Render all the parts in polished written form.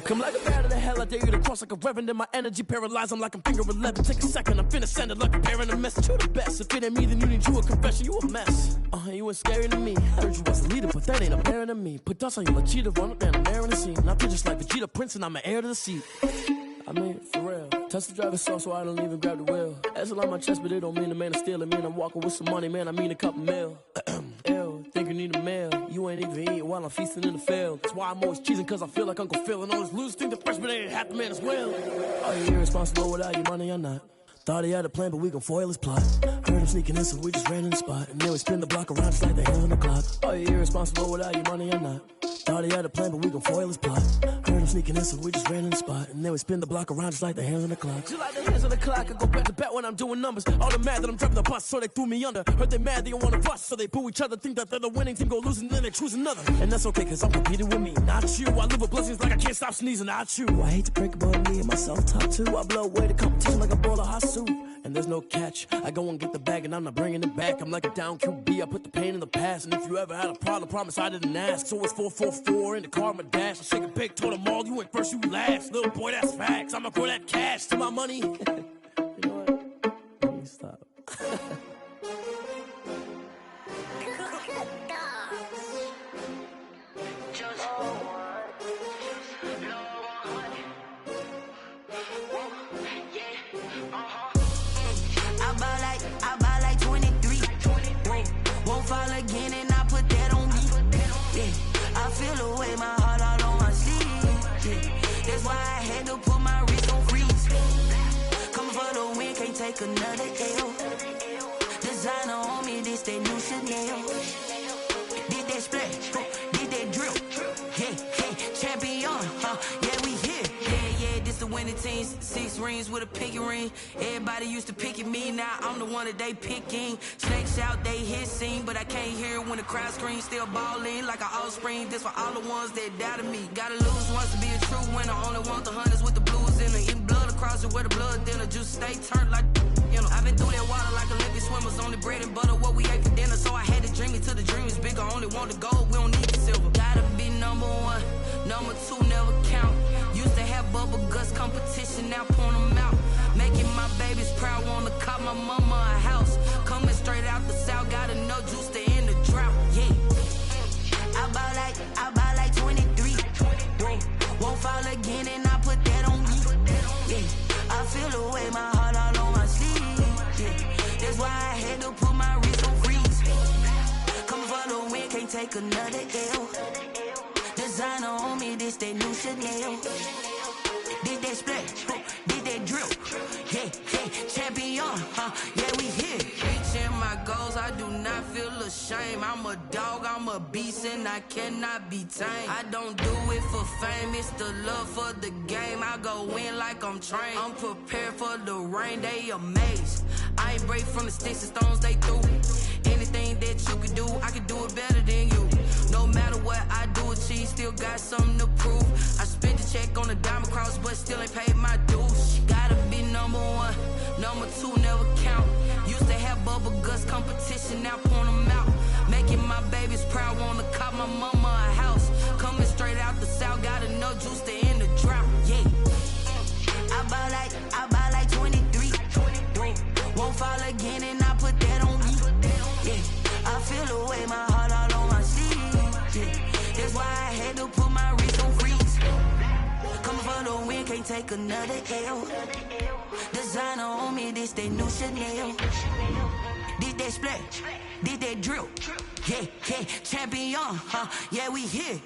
Come like a bat of the hell, I dare you to cross like a reverend. And my energy paralyzed, I'm like I'm finger 11. Take a second, I'm finna send it like a parent a message. You the best, if it ain't me, then you need you a confession. You a mess, you ain't scary to me. Heard you was a leader, but that ain't apparent to me. Put dust on you like cheetah, run up down the air in the scene. I feel just like Vegeta Prince and I'm an heir to the seat. I mean, for real. Touch the driver's soft so I don't even grab the wheel. That's on my chest, but it don't mean the man is stealing. Mean I'm walking with some money, man, I mean a couple mil. Ew, think you need a meal. You ain't even eating while I'm feasting in the field. That's why I'm always cheesing, cause I feel like Uncle Phil. And all this losers think the freshman ain't half the man as well. Are you irresponsible without your money or not? Thought he had a plan, but we gon' foil his plot. Heard him sneaking in, so we just ran in the spot. And then we spin the block around just like the hands on the clock. Are you irresponsible without your money or not? Thought he had a plan, but we gon' foil his plot. Heard him sneaking in, so we just ran in the spot. And then we spin the block around just like the hands on the clock. Just like the hands on the clock, I go back to back when I'm doing numbers. All the mad that I'm driving the bus, so they threw me under. Heard they mad, they don't wanna bust, so they boo each other. Think that they're the winning team, go losing, then they choose another. And that's okay, cause I'm competing with me, not you. I live with blessings like I can't stop sneezing, not you. I hate to break about me and my self-talk too. I blow away the competition like a bowl of hot soup. And there's no catch. I go and get the bag and I'm not bringing it back. I'm like a down QB, I put the pain in the past. And if you ever had a problem, promise I didn't ask. So it's 444 in the car, my dash. I shake a big, told them all, you went first, you last. Little boy, that's facts. I'ma throw that cash to my money. You know what? Let me stop. I buy like 23. Won't fall again and I put that on me. Yeah, I feel away my heart all on my sleeve. Yeah, that's why I had to put my wrist on freeze. Coming for the win, can't take another L. Designer on me, this that new Chanel. Did that splash, did that drill. Yeah, champion, yeah, we here. Yeah, this the winning team. 6 rings with a pinky ring. Everybody used to pick at me, now I'm the one that they picking. Snakes out, they hissing, but I can't hear when the crowd screams. Still balling like an offspring. This for all the ones that doubted me. Gotta lose once to be a true winner. Only want the hunters with the blues in it. Eating blood across it where the blood dinner. Juice stay turned like, you know. I've been through that water like Olympic swimmers. Only bread and butter, what we ate for dinner. So I had to dream it till the dream is bigger. Only want the gold, we don't need the silver. Gotta be number 1, number 2 never count. Used to have bubble guts competition, now point them out. Making my babies proud, wanna cop my mama a house. Coming straight out the south, gotta know juice to end the drought. Yeah, I buy like 23. Won't fall again and I put that on me. Yeah, I feel away my heart all on my sleeve. Yeah, that's why I had to put my wrist on freeze. Coming for the win, can't take another L. Designer on me, this that new Chanel. Did that splash, did that drill. Yeah, champion, yeah, we here. Reaching my goals, I do not feel ashamed. I'm a dog, I'm a beast, and I cannot be tamed. I don't do it for fame, it's the love for the game. I go in like I'm trained. I'm prepared for the rain, they amazed. I ain't break from the sticks and stones they threw. Anything that you can do, I can do it better than you. No matter what I do, achieve, still got something to prove. I spent the check on the diamond cross, but still ain't paid my dues. Gotta be number 1, number 2 never count. Used to have bubble guts competition, now point them out. Making my babies proud, wanna cop my mama a house. Coming straight out the south, gotta know juice to end the drought. Yeah, I buy like 23. Won't fall again and I put that on me. Yeah, I feel away my heart all on my sleeve. Yeah, that's why I had to put my wrist on freeze. Coming for the win, can't take another L. Designer on me, this that new Chanel. Did that splash, did that drill. Yeah, champion, yeah, we here.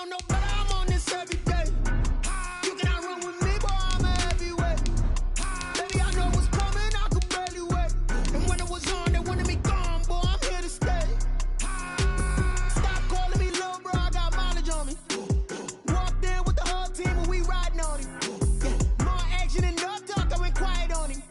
don't know better, I'm on this every day. You cannot run with me, boy, I'm a heavyweight. Baby, I know what's coming, I could barely wait. And when it was on, they wanted me gone, boy, I'm here to stay. Stop calling me little bro, I got mileage on me. Walked in with the whole team and we riding on him. Yeah, more action and no talk, I went quiet on him.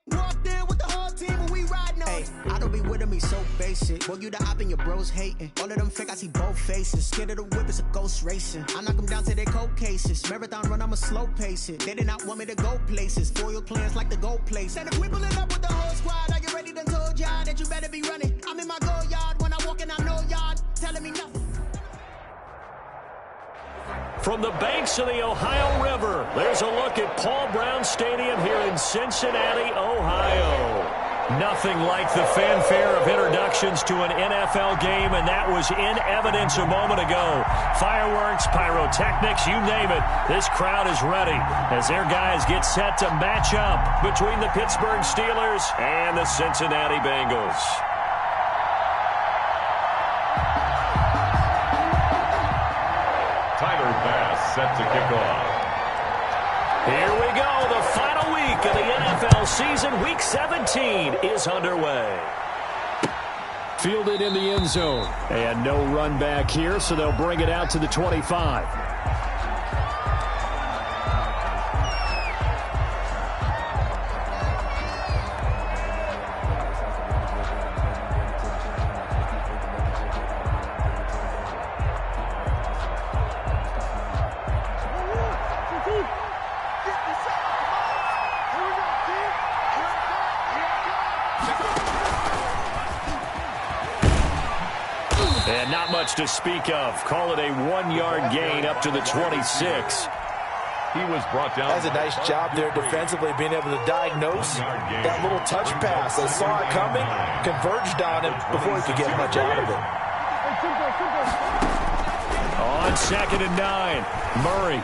Walked in with the whole team and we riding on him. I don't be with him, he's so basic. Boy, you the op and your bros hating. All of them fake, I see both faces. Scared of the whip, it's a ghost racing. I knock them down to their cold cases. Marathon run, I'ma slow pace it. They did not want me to go places. Foil plans like the gold place. And if we pulling up with the whole squad, are you ready? Done told y'all that you better be running. I'm in my go yard when I walk in, I know y'all telling me nothing. From the banks of the Ohio River, there's a look at Paul Brown Stadium here in Cincinnati, Ohio. Nothing like the fanfare of introductions to an NFL game, and that was in evidence a moment ago. Fireworks, pyrotechnics, you name it. This crowd is ready as their guys get set to match up between the Pittsburgh Steelers and the Cincinnati Bengals. Tyler Bass set to kick off. Here we go. The final week of the NFL season, Week 17, is underway. Fielded in the end zone. And no run back here, so they'll bring it out to the 25. And not much to speak of. Call it a 1-yard gain up to the 26. He was brought down. That's a nice job there defensively, being able to diagnose that little touch pass. They saw it coming, converged on him before he could get much out of it. On 2nd and 9, Murray.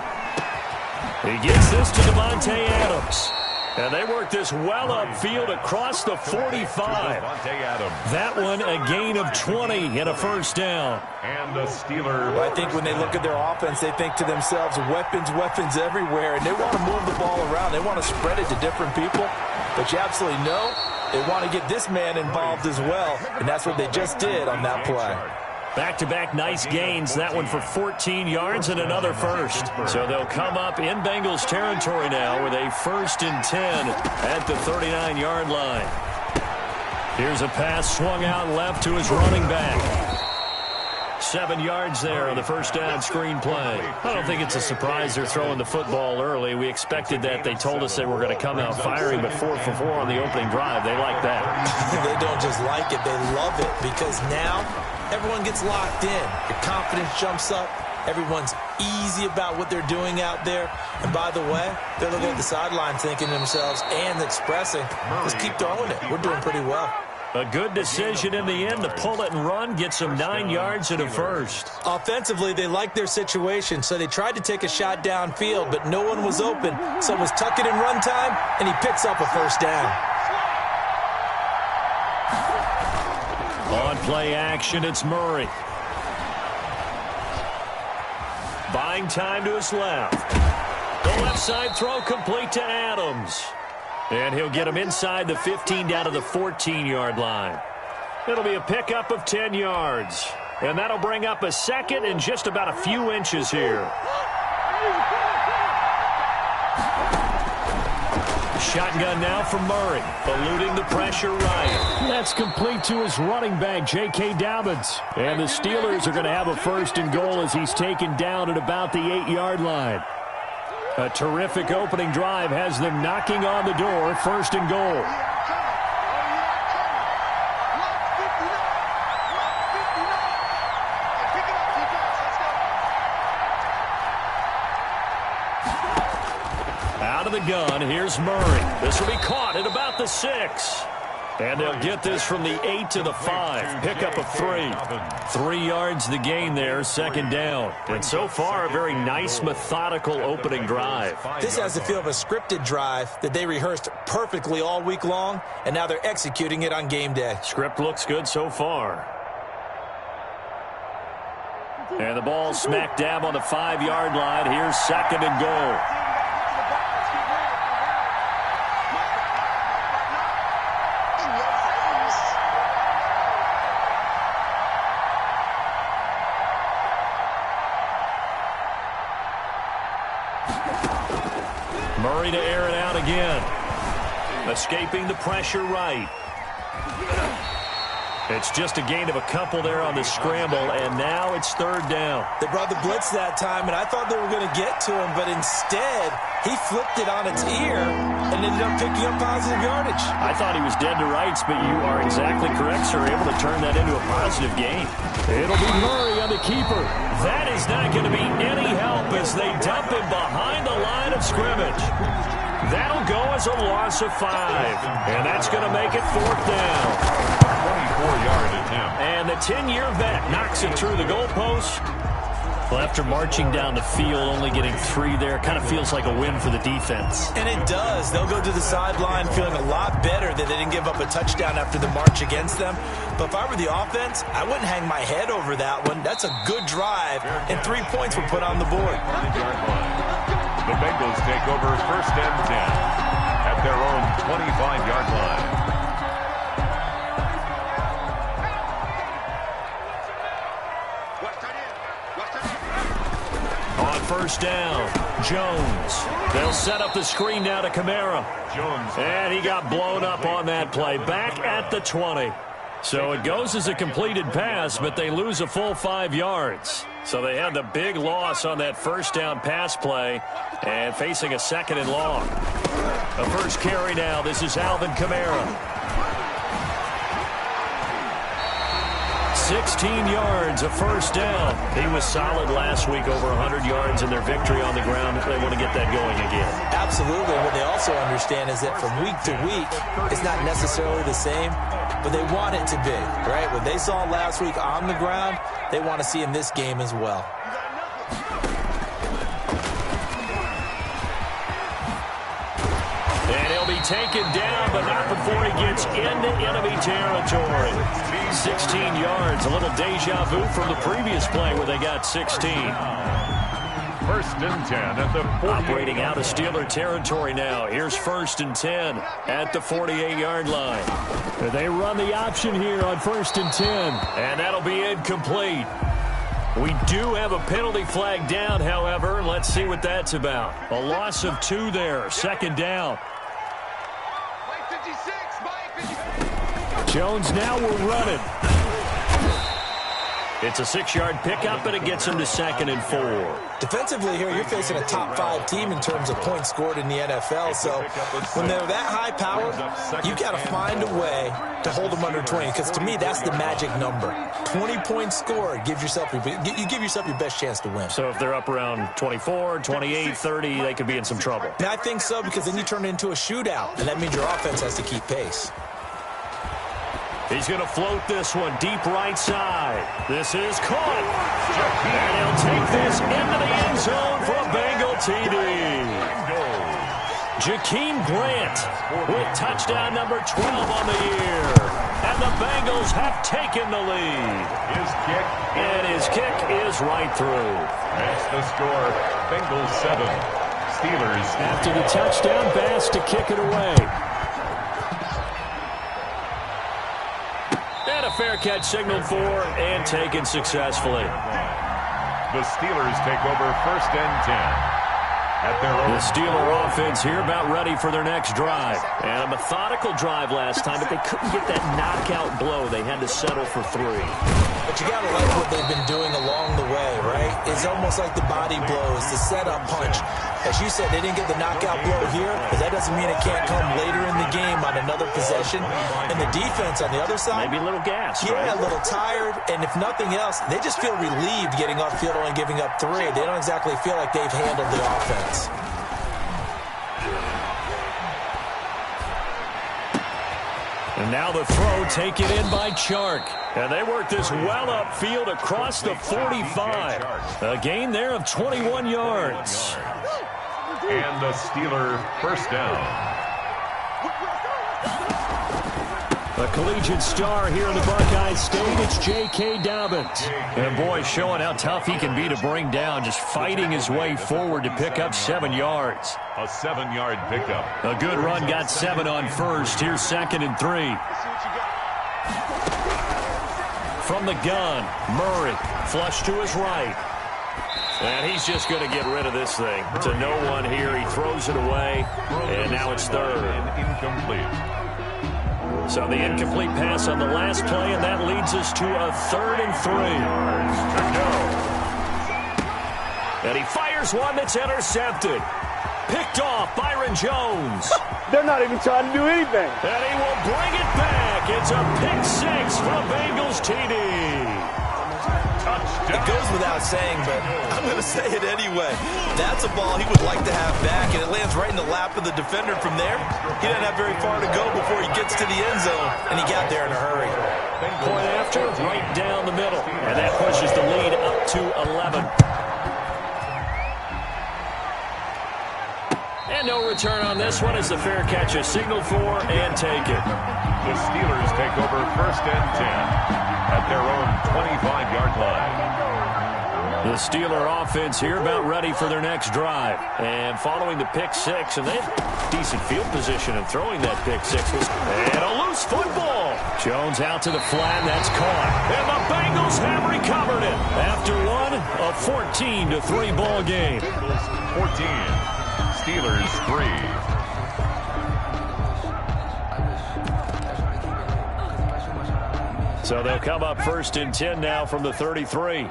He gets this to Devontae Adams. And they work this well upfield across the 45. That one a gain of 20 and a first down. And the Steelers. I think when they look at their offense, they think to themselves, weapons, weapons everywhere. And they want to move the ball around. They want to spread it to different people. But you absolutely know they want to get this man involved as well. And that's what they just did on that play. Back-to-back nice gains, that one for 14 yards and another first. So they'll come up in Bengals territory now with a 1st and 10 at the 39-yard line. Here's a pass swung out left to his running back. 7 yards there on the first down screen play. I don't think it's a surprise they're throwing the football early. We expected that. They told us they were going to come out firing, but 4 for 4 on the opening drive. They like that. They don't just like it. They love it because now everyone gets locked in. The confidence jumps up. Everyone's easy about what they're doing out there. And by the way, they're looking at the sideline thinking to themselves and expressing, let's keep throwing it. We're doing pretty well. A good decision in the end to pull it and run, get some 9 yards and a first. Offensively, they liked their situation, so they tried to take a shot downfield, but no one was open. So it was tuck it in run time, and he picks up a first down. On play action, it's Murray. Buying time to his left. The left side throw complete to Adams. And he'll get him inside the 15 down to the 14-yard line. It'll be a pickup of 10 yards. And that'll bring up a second and just about a few inches here. Shotgun now for Murray, eluding the pressure right. That's complete to his running back, J.K. Dobbins. And the Steelers are going to have a 1st and goal as he's taken down at about the 8-yard line. A terrific opening drive has them knocking on the door, 1st and goal. Out of the gun, here's Murray. This will be caught at about the 6. And they'll get this from the 8 to the 5. Pickup of 3. 3 yards the gain there, 2nd down. And so far, a very nice, methodical opening drive. This has the feel of a scripted drive that they rehearsed perfectly all week long, and now they're executing it on game day. Script looks good so far. And the ball smack dab on the 5-yard line. Here's 2nd and goal. Murray to air it out again. Escaping the pressure right. It's just a gain of a couple there on the scramble, and now it's 3rd down. They brought the blitz that time, and I thought they were going to get to him, but instead he flipped it on its ear and ended up picking up positive yardage. I thought he was dead to rights, but you are exactly correct, sir. Able to turn that into a positive gain. It'll be Murray on the keeper. That is not going to be any help as they dump him behind the line of scrimmage. That'll go as a loss of 5, and that's going to make it 4th down. 24-yard attempt. And the 10-year vet knocks it through the goalpost. Well, after marching down the field, only getting 3 there, kind of feels like a win for the defense. And it does. They'll go to the sideline feeling a lot better that they didn't give up a touchdown after the march against them. But if I were the offense, I wouldn't hang my head over that one. That's a good drive, and 3 points were put on the board. The Bengals take over 1st and 10 at their own 25-yard line. On 1st down, Jones. They'll set up the screen now to Kamara. Jones. And he got blown up on that play. Back at the 20. So it goes as a completed pass, but they lose a full 5 yards. So they had the big loss on that 1st down pass play and facing a 2nd and long. The first carry now. This is Alvin Kamara. 16 yards, a 1st down. He was solid last week, over 100 yards in their victory on the ground. They want to get that going again. Absolutely. What they also understand is that from week to week, it's not necessarily the same, but they want it to be, right? What they saw last week on the ground, they want to see in this game as well. And he'll be taken down, but not before he gets into enemy territory. 16 yards, a little deja vu from the previous play where they got 16. 1st and 10 at the 48. Operating out of Steeler territory now. Here's 1st and 10 at the 48-yard line. They run the option here on 1st and 10. And that'll be incomplete. We do have a penalty flag down, however. Let's see what that's about. A loss of 2 there. 2nd down. Jones now will run it. It's a 6-yard pickup, and it gets him to 2nd and 4. Defensively here, you're facing a top 5 team in terms of points scored in the NFL. So when they're that high powered, you got to find a way to hold them under 20. Because to me, that's the magic number. 20 points scored, you give yourself your best chance to win. So if they're up around 24, 28, 30, they could be in some trouble. And I think so, because then you turn it into a shootout, and that means your offense has to keep pace. He's going to float this one deep right side. This is caught. And he'll take this into the end zone for a Bengal TD. Jakeem Grant with touchdown number 12 on the year. And the Bengals have taken the lead. His kick is right through. That's the score. Bengals 7. Steelers. After the touchdown, Bass to kick it away. And a fair catch signaled for and taken successfully. The Steelers take over 1st and 10. At their own. The Steeler offense here about ready for their next drive. And a methodical drive last time, but they couldn't get that knockout blow. They had to settle for 3. But you got to like what they've been doing along the way, right? It's almost like the body blows, the setup punch. As you said, they didn't get the knockout blow here, but that doesn't mean it can't come later in the game on another possession. And the defense on the other side. Maybe a little gas, yeah, right? A little tired. And if nothing else, they just feel relieved getting off field only giving up 3. They don't exactly feel like they've handled the offense. And now the throw taken in by Chark. And they work this well upfield across the 45. A gain there of 21 yards. And the Steeler 1st down. A collegiate star here in the Buckeye State, it's J.K. Dobbins. And boy, showing how tough he can be to bring down, just fighting his way forward to pick up 7 yards. A 7-yard pickup. A good run, got 7 on first. Here's 2nd and 3. From the gun, Murray, flush to his right. And he's just going to get rid of this thing. To no one here. He throws it away, and now it's 3rd. Incomplete. So the incomplete pass on the last play, and that leads us to a 3rd and 3. And he fires one that's intercepted. Picked off, Byron Jones. They're not even trying to do anything. And he will bring it back. It's a pick 6 for a Bengals TD. It goes without saying, but I'm going to say it anyway. That's a ball he would like to have back, and it lands right in the lap of the defender from there. He doesn't have very far to go before he gets to the end zone, and he got there in a hurry. Point after, right down the middle. And that pushes the lead up to 11. And no return on this one as the fair catch is signaled for and taken. The Steelers take over 1st and 10 at their own 25-yard line. The Steeler offense here about ready for their next drive. And following the pick 6, and they have decent field position in throwing that pick 6. And a loose football. Jones out to the flat, that's caught. And the Bengals have recovered it after one, a 14-3 ball game. 14, Steelers 3. So they'll come up 1st and 10 now from the 33.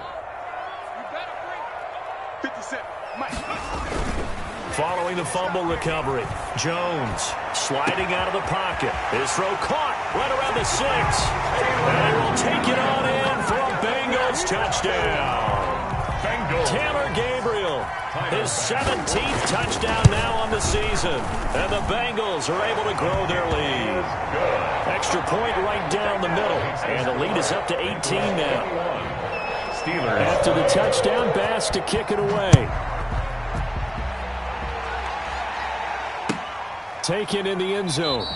Following the fumble recovery, Jones sliding out of the pocket. His throw caught right around the 6. And they will take it on in for a Bengals touchdown. Taylor Gabriel, his 17th touchdown now on the season. And the Bengals are able to grow their lead. Extra point right down the middle. And the lead is up to 18 now. Steelers. After the touchdown, Bass to kick it away. Taken in the end zone.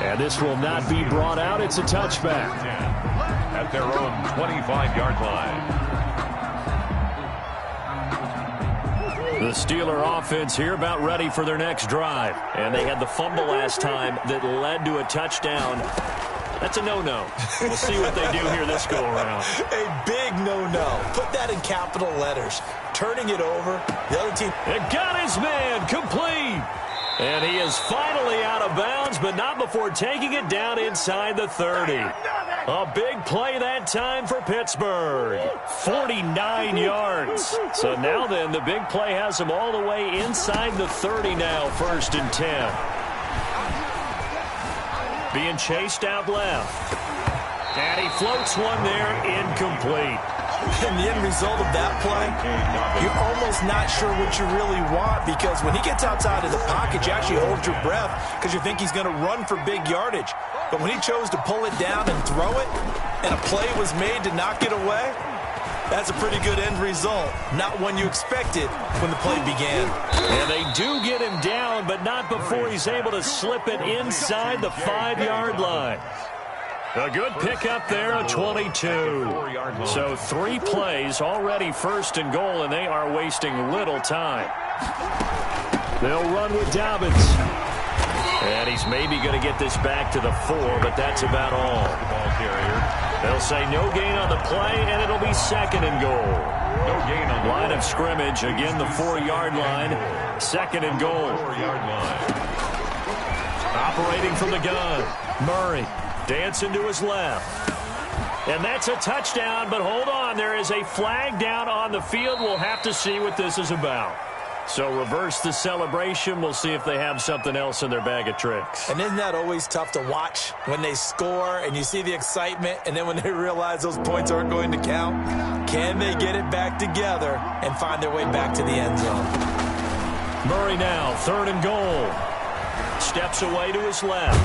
And this will not be brought out. It's a touchback. At their own 25-yard line. The Steeler offense here about ready for their next drive. And they had the fumble last time that led to a touchdown. That's a no-no. We'll see what they do here this go-around. A big no-no. Put that in capital letters. Turning it over. The other team. It got his man complete. And he is finally out of bounds, but not before taking it down inside the 30. A big play that time for Pittsburgh. 49 yards. So now then, the big play has him all the way inside the 30 now, 1st and 10. Being chased out left. And he floats one there, incomplete. And the end result of that play, you're almost not sure what you really want, because when he gets outside of the pocket, you actually hold your breath because you think he's going to run for big yardage. But when he chose to pull it down and throw it, and a play was made to knock it away, that's a pretty good end result. Not one you expected when the play began. And they do get him down, but not before he's able to slip it inside the 5-yard line. A good pickup there, a 22. So 3 plays already 1st and goal, and they are wasting little time. They'll run with Dobbins. And he's maybe going to get this back to the 4, but that's about all. They'll say no gain on the play, and it'll be 2nd and goal. No gain on the line of scrimmage, again the 4-yard line, 2nd and goal. 4-yard line. Operating from the gun, Murray. Dancing to his left. And that's a touchdown, but hold on. There is a flag down on the field. We'll have to see what this is about. So reverse the celebration. We'll see if they have something else in their bag of tricks. And isn't that always tough to watch when they score and you see the excitement, and then when they realize those points aren't going to count? Can they get it back together and find their way back to the end zone? Murray now, 3rd and goal. Steps away to his left.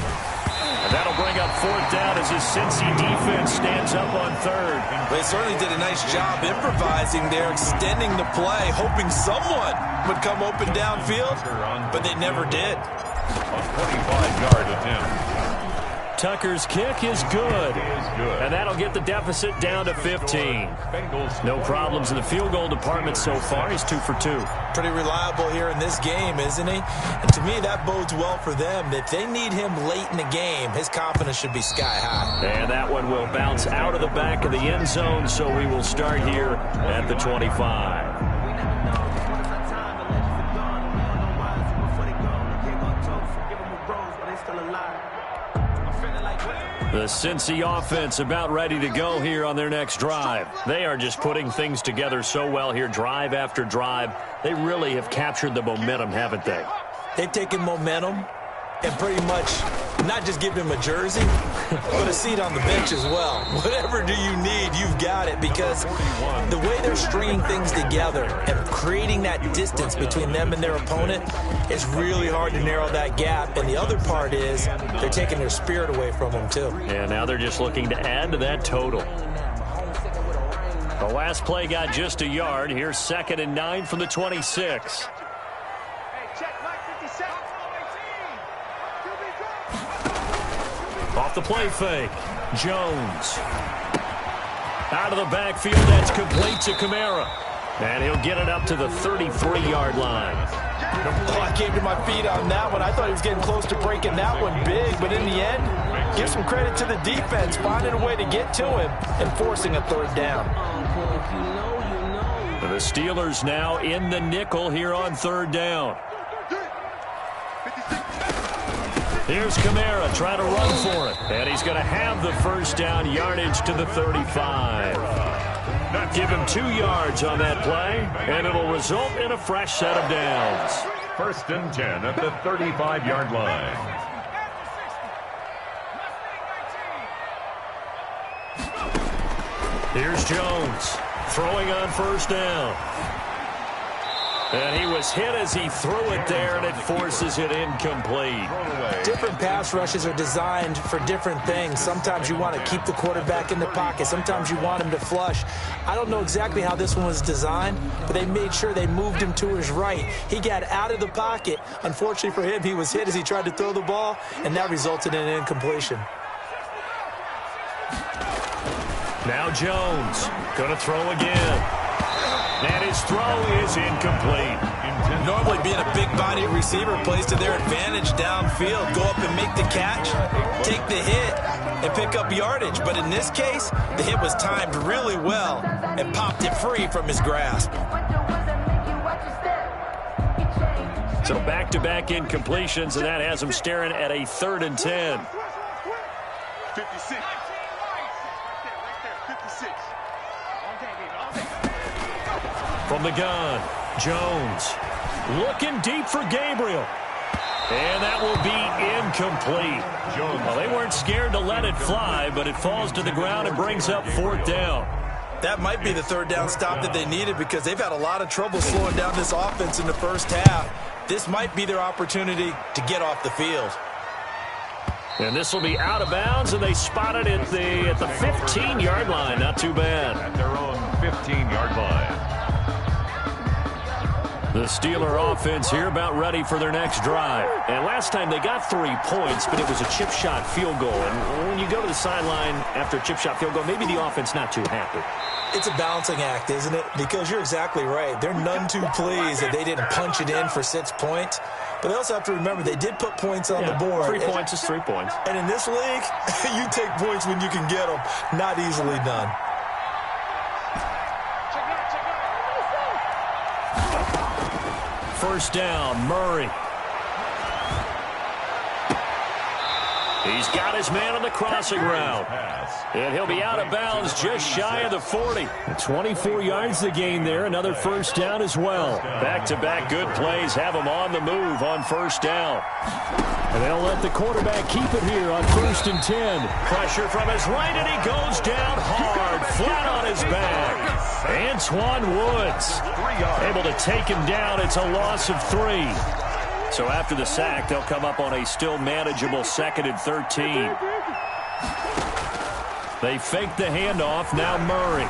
And that'll bring up 4th down as his Cincy defense stands up on 3rd. They certainly did a nice job improvising there, extending the play, hoping someone would come open downfield, but they never did. A 25-yard attempt. Tucker's kick is good. And that'll get the deficit down to 15. No problems in the field goal department so far. He's 2 for 2. Pretty reliable here in this game, isn't he? And to me, that bodes well for them. If they need him late in the game, his confidence should be sky high. And that one will bounce out of the back of the end zone, so we will start here at the 25. The Cincy offense about ready to go here on their next drive. They are just putting things together so well here, drive after drive. They really have captured the momentum, haven't they? They've taken momentum and pretty much not just give him a jersey, but a seat on the bench as well. Whatever do you need, you've got it, because the way they're stringing things together and creating that distance between them and their opponent is really hard to narrow that gap. And the other part is they're taking their spirit away from them, too. Yeah, now they're just looking to add to that total. The last play got just a yard. Here's 2nd and 9 from the 26. Off the play fake. Jones. Out of the backfield, that's complete to Kamara. And he'll get it up to the 33-yard line. Oh, I came to my feet on that one. I thought he was getting close to breaking that one big, but in the end, give some credit to the defense, finding a way to get to him and forcing a 3rd down. The Steelers now in the nickel here on 3rd down. Here's Kamara trying to run for it. And he's going to have the 1st down, yardage to the 35. Give him 2 yards on that play, and it'll result in a fresh set of downs. 1st and 10 at the 35-yard line. Here's Jones throwing on 1st down. And he was hit as he threw it there, and it forces it incomplete. Different pass rushes are designed for different things. Sometimes you want to keep the quarterback in the pocket. Sometimes you want him to flush. I don't know exactly how this one was designed, but they made sure they moved him to his right. He got out of the pocket. Unfortunately for him, he was hit as he tried to throw the ball, and that resulted in an incompletion. Now Jones going to throw again. And his throw is incomplete. Normally being a big body receiver plays to their advantage downfield. Go up and make the catch, take the hit, and pick up yardage. But in this case, the hit was timed really well and popped it free from his grasp. So back-to-back incompletions, and that has him staring at a 3rd and 10. 56. From the gun, Jones looking deep for Gabriel. And that will be incomplete. Well, they weren't scared to let it fly, but it falls to the ground and brings up 4th down. That might be the 3rd down stop that they needed, because they've had a lot of trouble slowing down this offense in the 1st half. This might be their opportunity to get off the field. And this will be out of bounds, and they spot it at the 15-yard line. Not too bad. At their own 15-yard line. The Steeler offense here about ready for their next drive. And last time they got 3 points, but it was a chip shot field goal. And when you go to the sideline after a chip shot field goal, maybe the offense not too happy. It's a balancing act, isn't it? Because you're exactly right. They're none too pleased that they didn't punch it in for 6 points. But they also have to remember they did put points on the board. 3 points is 3 points. And in this league, you take points when you can get them. Not easily done. First down, Murray. He's got his man on the crossing route. And he'll be out of bounds just shy of the 40. 24 yards the gain there. Another 1st down as well. Back-to-back good plays have him on the move on 1st down. And they'll let the quarterback keep it here on 1st and 10. Pressure from his right, and he goes down hard, flat on his back. Antoine Woods able to take him down. It's a loss of 3. So after the sack, they'll come up on a still manageable 2nd and 13. They fake the handoff. Now Murray.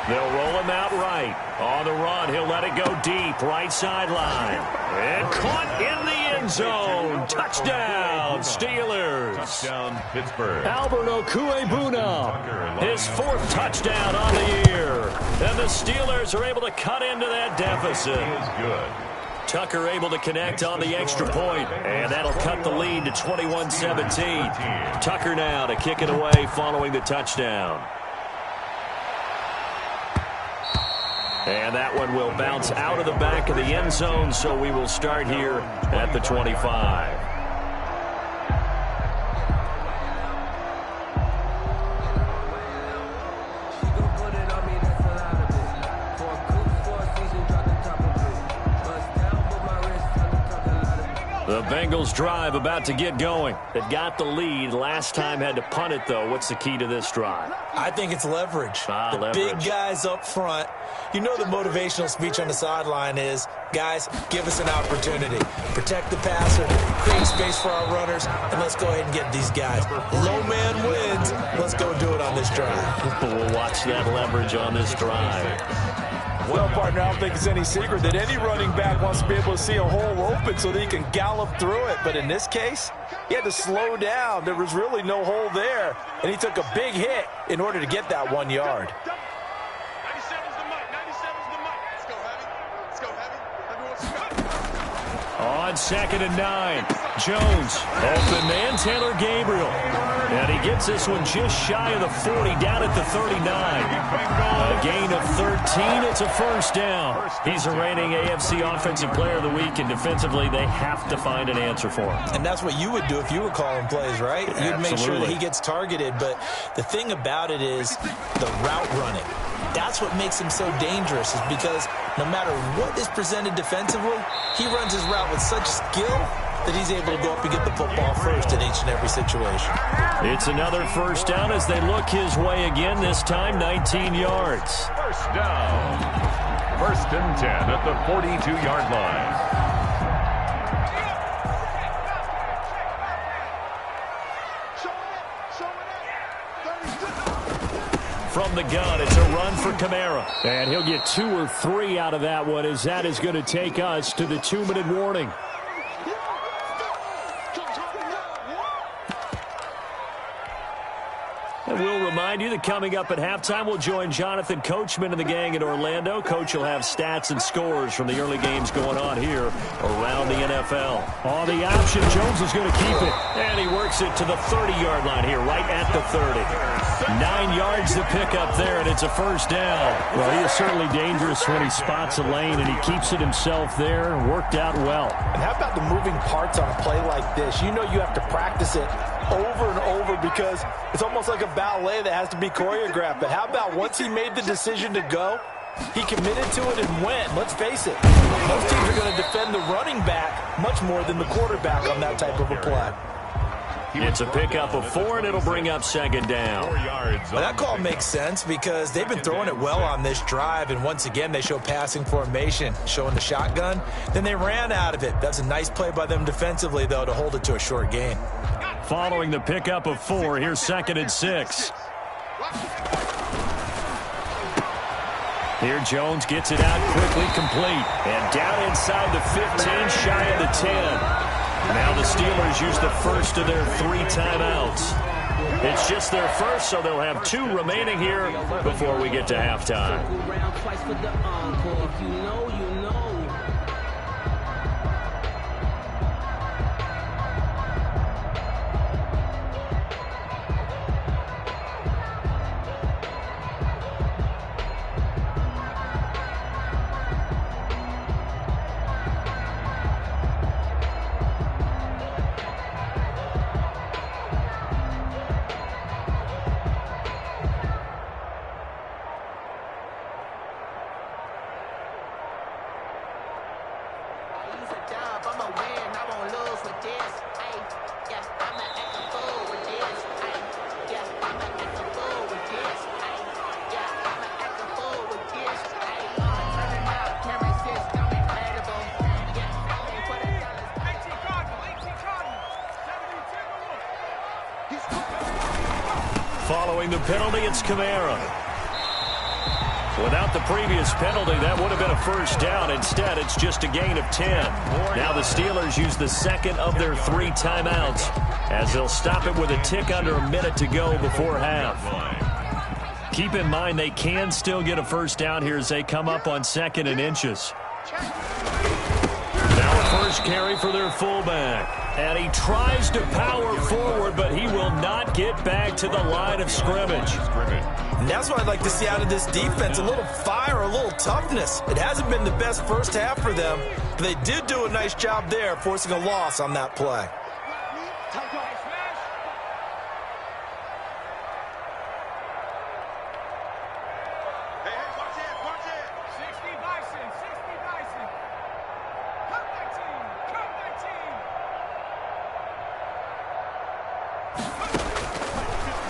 They'll roll him out right. On the run, he'll let it go deep. Right sideline. And caught in the end zone. Touchdown, Steelers. Touchdown, Pittsburgh. Albert Okuebuna, his 4th touchdown on the year. And the Steelers are able to cut into that deficit. He is good. Tucker able to connect on the extra point, and that'll cut the lead to 21-17. Tucker now to kick it away following the touchdown. And that one will bounce out of the back of the end zone, so we will start here at the 25. The Bengals drive about to get going. They've got the lead. Last time had to punt it, though. What's the key to this drive? I think it's leverage. Leverage. Big guys up front. You know the motivational speech on the sideline is, guys, give us an opportunity. Protect the passer, create space for our runners, and let's go ahead and get these guys. Low man wins. Let's go do it on this drive. We'll watch that leverage on this drive. Well, partner, I don't think it's any secret that any running back wants to be able to see a hole open so that he can gallop through it. But in this case, he had to slow down. There was really no hole there, and he took a big hit in order to get that 1 yard. 97's the mic. 97's the mic. Let's go, Heavy. Let's go, Heavy. Everyone's go. On 2nd and 9, Jones, open man, Taylor Gabriel. And he gets this one just shy of the 40, down at the 39. A gain of 13, it's a first down. He's a reigning AFC Offensive Player of the Week, and defensively they have to find an answer for him. And that's what you would do if you were calling plays, right? You'd make sure that he gets targeted. But the thing about it is the route running. That's what makes him so dangerous, is because no matter what is presented defensively, he runs his route with such skill that he's able to go up and get the football first in each and every situation. It's another first down as they look his way again, this time 19 yards. First down. 1st and 10 at the 42-yard line. From the gun, it's a run for Kamara. And he'll get 2 or 3 out of that one, as that is going to take us to the 2-minute warning. And we'll remind you that coming up at halftime, we'll join Jonathan Coachman and the gang in Orlando. Coach will have stats and scores from the early games going on here around the NFL. On the option, Jones is going to keep it. And he works it to the 30-yard line here, right at the 30. 9 yards to pick up there, and it's a first down. Well, he is certainly dangerous when he spots a lane, and he keeps it himself there. Worked out well. And how about the moving parts on a play like this? You know you have to practice it over and over because it's almost like a ballet that has to be choreographed. But how about once he made the decision to go, he committed to it and went. Let's face it, most teams are going to defend the running back much more than the quarterback on that type of a play. It's a pickup of 4, and it'll bring up 2nd down. 4 yards. Well, that call makes sense because they've been throwing it well on this drive, and once again they show passing formation, showing the shotgun. Then they ran out of it. That's a nice play by them defensively, though, to hold it to a short gain. Following the pickup of 4, here's 2nd and 6. Here Jones gets it out quickly, complete. And down inside the 15, shy of the 10. Now the Steelers use the first of their 3 timeouts. It's just their first, so they'll have 2 remaining here before we get to halftime. Following the penalty, it's Kamara. Without the previous penalty, that would have been a first down. Instead, it's just a gain of 10. Now the Steelers use the second of their 3 timeouts as they'll stop it with a tick under a minute to go before half. Keep in mind they can still get a first down here as they come up on 2nd and inches. Now a first carry for their fullback. And he tries to power forward, but he will not get back to the line of scrimmage. And that's what I'd like to see out of this defense, a little fire, a little toughness. It hasn't been the best first half for them, but they did do a nice job there, forcing a loss on that play.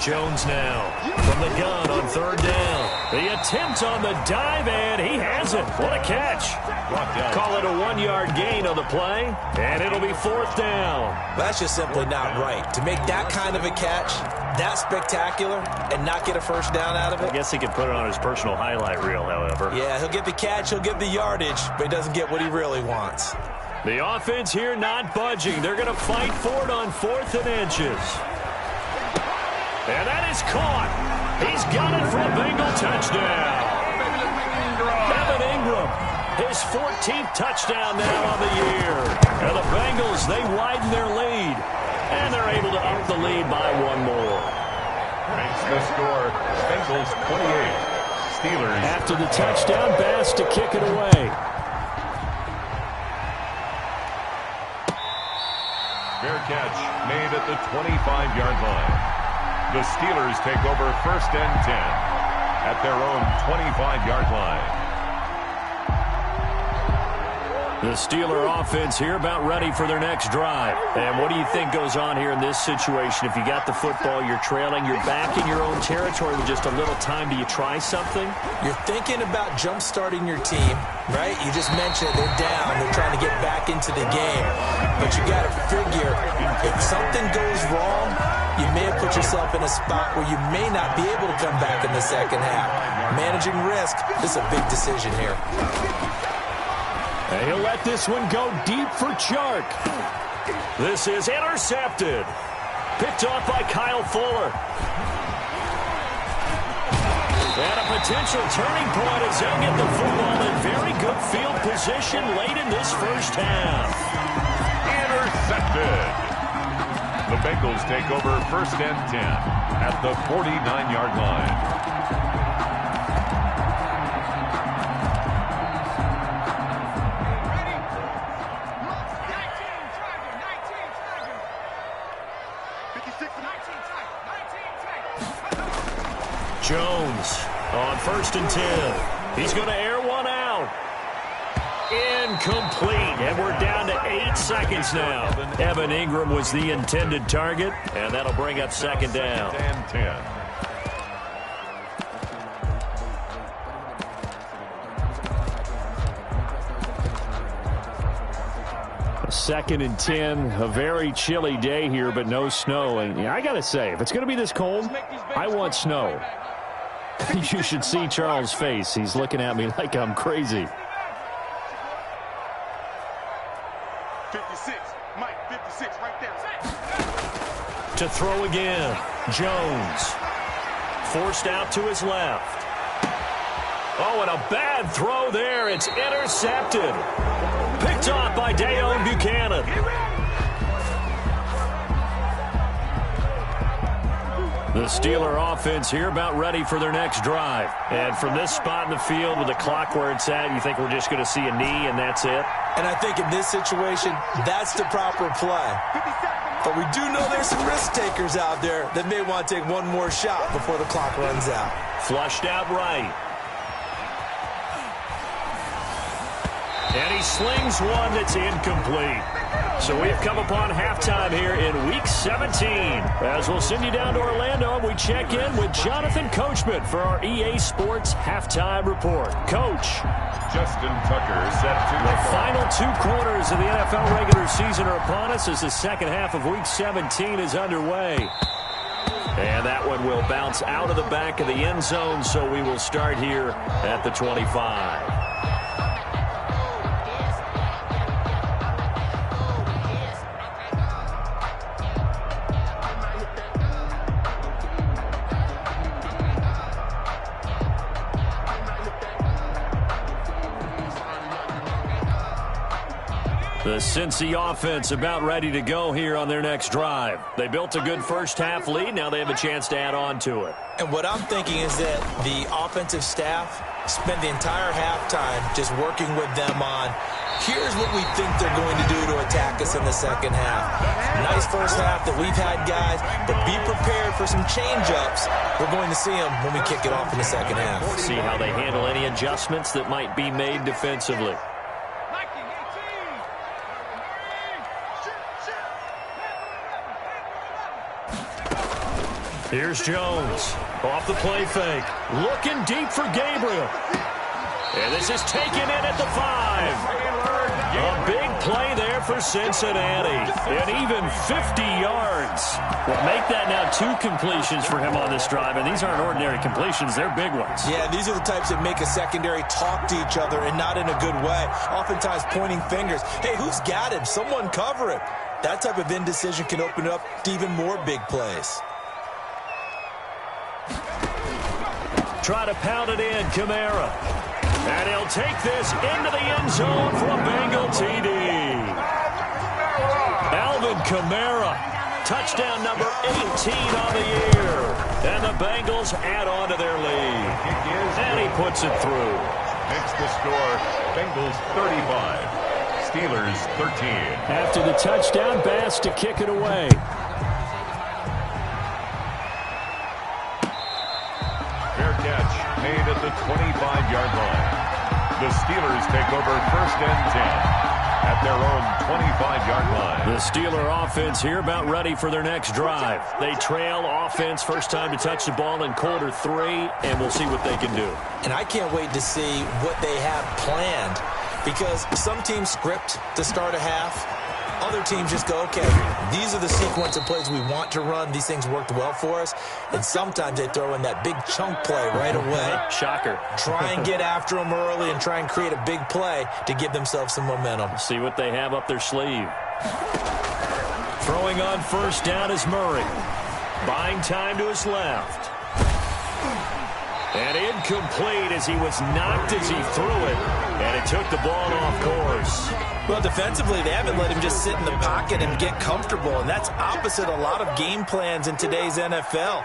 Jones now from the gun on 3rd down. The attempt on the dive, and he has it. What a catch. Call it a 1-yard gain on the play, and it'll be 4th down. That's just simply not right. To make that kind of a catch, that spectacular, and not get a first down out of it. I guess he could put it on his personal highlight reel, however. Yeah, he'll get the catch, he'll get the yardage, but he doesn't get what he really wants. The offense here not budging. They're going to fight for it on 4th and inches. And that is caught. He's got it for a Bengal touchdown. Evan Ingram, his 14th touchdown now on the year. And the Bengals, they widen their lead. And they're able to up the lead by 1 more. Makes the score, Bengals 28, Steelers. After the touchdown, Bass to kick it away. Fair catch made at the 25-yard line. The Steelers take over 1st and 10 at their own 25-yard line. The Steeler offense here about ready for their next drive. And what do you think goes on here in this situation? If you got the football, you're trailing, you're back in your own territory with just a little time. Do you try something? You're thinking about jump-starting your team, right? You just mentioned they're down. They're trying to get back into the game. But you got to figure if something goes wrong, you may have put yourself in a spot where you may not be able to come back in the second half. Managing risk, this is a big decision here. And he'll let this one go deep for Chark. This is intercepted. Picked off by Kyle Fuller. And a potential turning point as they'll get the football in very good field position late in this first half. Intercepted. The Bengals take over 1st and 10 at the 49-yard line. Jones on 1st and 10. He's going to air one out. Incomplete. And we're down to 8 seconds now. Evan Ingram was the intended target, and that'll bring up 2nd down. And 10. A 2nd and 10. A very chilly day here, but no snow. And I got to say, if it's going to be this cold, I want snow. You should see Charles' face. He's looking at me like I'm crazy. 56, Mike, 56, right there. To throw again, Jones. Forced out to his left. Oh, and a bad throw there. It's intercepted. Picked off by Dayon Buchanan. The Steeler offense here about ready for their next drive. And from this spot in the field with the clock where it's at, you think we're just going to see a knee and that's it? And I think in this situation, that's the proper play. But we do know there's some risk takers out there that may want to take one more shot before the clock runs out. Flushed out right. And he slings one that's incomplete. So we've come upon halftime here in Week 17. As we'll send you down to Orlando, we check in with Jonathan Coachman for our EA Sports Halftime Report. Coach. Justin Tucker set to The final 2 quarters of the NFL regular season are upon us as the second half of Week 17 is underway. And that one will bounce out of the back of the end zone, so we will start here at the 25. The Cincy offense about ready to go here on their next drive. They built a good first-half lead. Now they have a chance to add on to it. And what I'm thinking is that the offensive staff spent the entire halftime just working with them on, here's what we think they're going to do to attack us in the second half. Nice first half that we've had, guys, but be prepared for some change-ups. We're going to see them when we kick it off in the second half. See how they handle any adjustments that might be made defensively. Here's Jones. Off the play fake. Looking deep for Gabriel. And this is taken in at the 5. A big play there for Cincinnati. And even 50 yards. Well, make that now 2 completions for him on this drive. And these aren't ordinary completions. They're big ones. Yeah, these are the types that make a secondary talk to each other and not in a good way. Oftentimes pointing fingers. Hey, who's got him? Someone cover him. That type of indecision can open up to even more big plays. Try to pound it in, Kamara. And he'll take this into the end zone for a Bengal TD. Alvin Kamara, touchdown number 18 on the year. And the Bengals add on to their lead. And he puts it through. Makes the score Bengals 35, Steelers 13. After the touchdown, Bass to kick it away. Catch made at the 25-yard line. The Steelers take over first and 10 at their own 25-yard line. The Steeler offense here about ready for their next drive. They trail offense first time to touch the ball in quarter 3, and we'll see what they can do. And I can't wait to see what they have planned, because some teams script to start a half. Other teams just go, okay, these are the sequence of plays we want to run. These things worked well for us. And sometimes they throw in that big chunk play right away. Shocker. Try and get after them early and try and create a big play to give themselves some momentum. See what they have up their sleeve. Throwing on first down is Murray. Buying time to his left. And incomplete as he was knocked as he threw it. And it took the ball off course. Well, defensively, they haven't let him just sit in the pocket and get comfortable, and that's opposite a lot of game plans in today's NFL.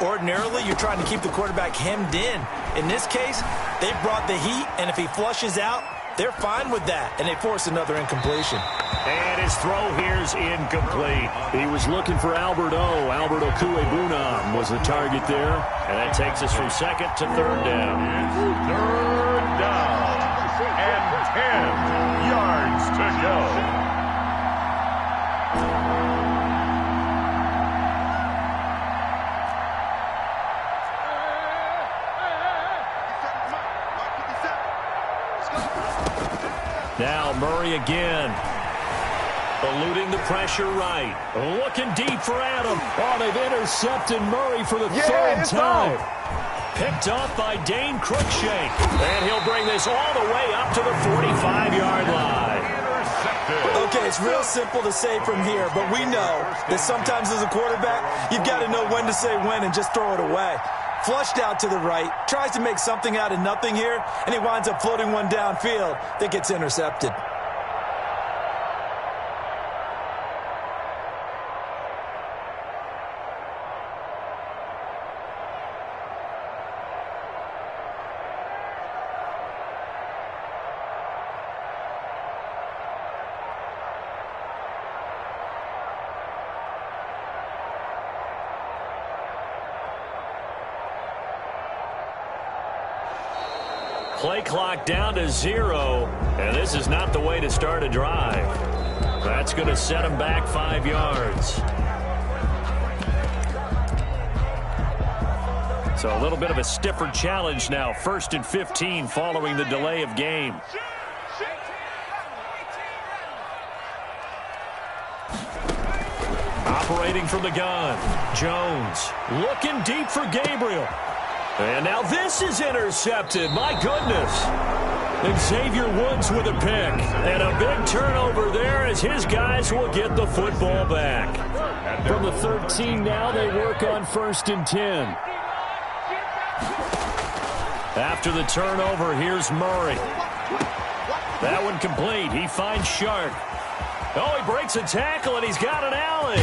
Ordinarily, you're trying to keep the quarterback hemmed in. In this case, they brought the heat, and if he flushes out, they're fine with that, and they force another incompletion. And his throw here's incomplete. He was looking for Albert O. Albert Okuebunam was the target there, and that takes us from second to third down. Third down and 10 yards to go. Now Murray again. Eluding the pressure right. Looking deep for Adam. Oh, they've intercepted Murray for the third time. Picked off by Dane Cruikshank. And he'll bring this all the way up to the 45-yard line. Okay, it's real simple to say from here, but we know that sometimes as a quarterback, you've got to know when to say when and just throw it away. Flushed out to the right, tries to make something out of nothing here, and he winds up floating one downfield that gets intercepted. Play clock down to 0, and this is not the way to start a drive. That's going to set him back 5 yards. So a little bit of a stiffer challenge now. 1st and 15 following the delay of game. Operating from the gun. Jones looking deep for Gabriel. And now this is intercepted. My goodness. Xavier Woods with a pick. And a big turnover there as his guys will get the football back. From the 13 now, they work on 1st and 10. After the turnover, here's Murray. That one complete. He finds Sharp. Oh, he breaks a tackle, and he's got an alley.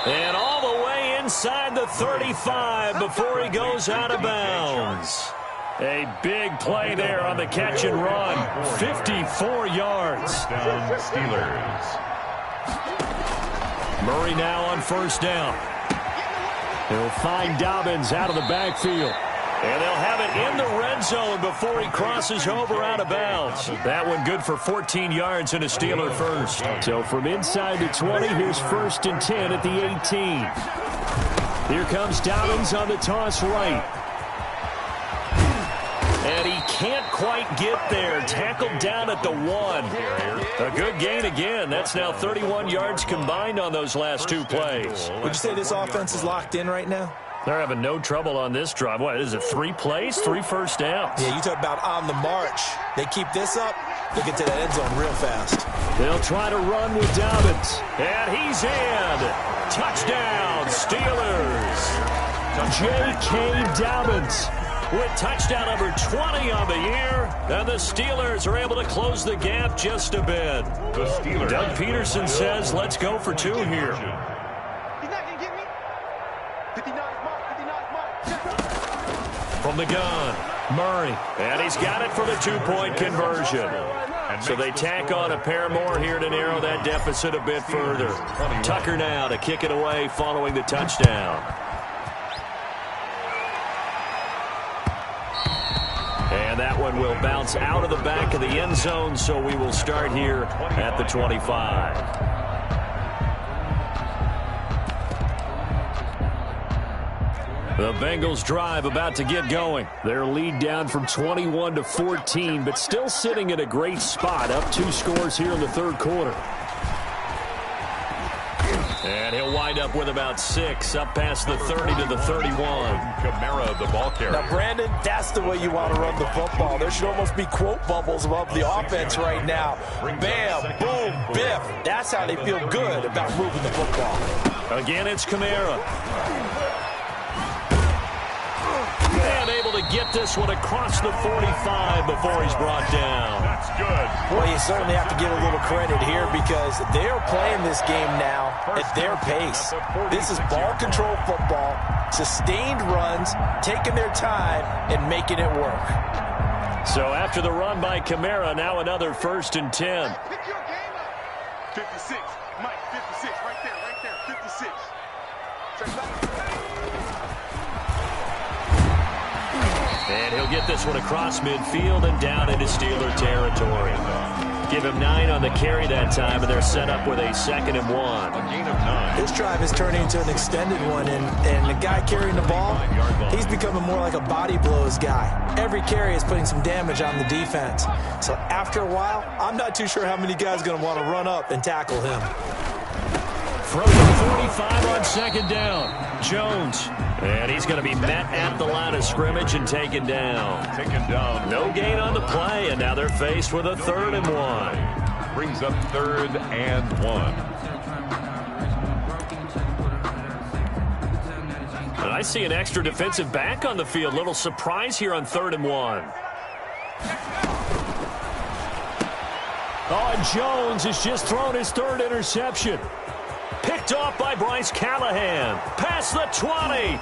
And all the way inside the 35 before he goes out of bounds. A big play there on the catch and run. 54 yards. Down Steelers. Murray now on 1st down. He'll find Dobbins out of the backfield. And they'll have it in the red zone before he crosses over out of bounds. That one good for 14 yards and a Steeler first. So from inside the 20, here's 1st and 10 at the 18. Here comes Dobbins on the toss right. And he can't quite get there. Tackled down at the 1. A good gain again. That's now 31 yards combined on those last 2 plays. Would you say this offense is locked in right now? They're having no trouble on this drive. What is it, 3 plays, 3 first downs? Yeah, you talk about on the march. They keep this up, they get to that end zone real fast. They'll try to run with Dobbins. And he's in. Touchdown, Steelers. J.K. Dobbins with touchdown number 20 on the year. And the Steelers are able to close the gap just a bit. The Steelers. Doug Peterson says, let's go for 2 here. From the gun, Murray. And he's got it for the 2-point conversion. So they tack on a pair more here to narrow that deficit a bit further. Tucker now to kick it away following the touchdown. And that one will bounce out of the back of the end zone, so we will start here at the 25. The Bengals drive about to get going. Their lead down from 21 to 14, but still sitting in a great spot, up 2 scores here in the 3rd quarter. And he'll wind up with about 6, up past the 30 to the 31. Kamara, the ball carrier. Now, Brandon, that's the way you want to run the football. There should almost be quote bubbles above the offense right now. Bam, boom, biff. That's how they feel good about moving the football. Again, it's Kamara. And able to get this one across the 45 before he's brought down. That's good. Well, you certainly have to give a little credit here because they're playing this game now at their pace. This is ball control football, sustained runs, taking their time, and making it work. So after the run by Kamara, now another 1st and 10. 56, Mike, 56, right there, 56. And he'll get this one across midfield and down into Steeler territory. Give him 9 on the carry that time, and they're set up with a 2nd and 1. A gain of 9. This drive is turning into an extended one, and the guy carrying the ball, he's becoming more like a body blows guy. Every carry is putting some damage on the defense. So after a while, I'm not too sure how many guys are going to want to run up and tackle him. From the 45 on 2nd down, Jones. And he's going to be met at the line of scrimmage and taken down. No gain on the play, and now they're faced with a 3rd and 1. Brings up 3rd and 1. And I see an extra defensive back on the field. Little surprise here on 3rd and 1. Oh, and Jones has just thrown his 3rd interception. Picked off by Bryce Callahan. Past the 20.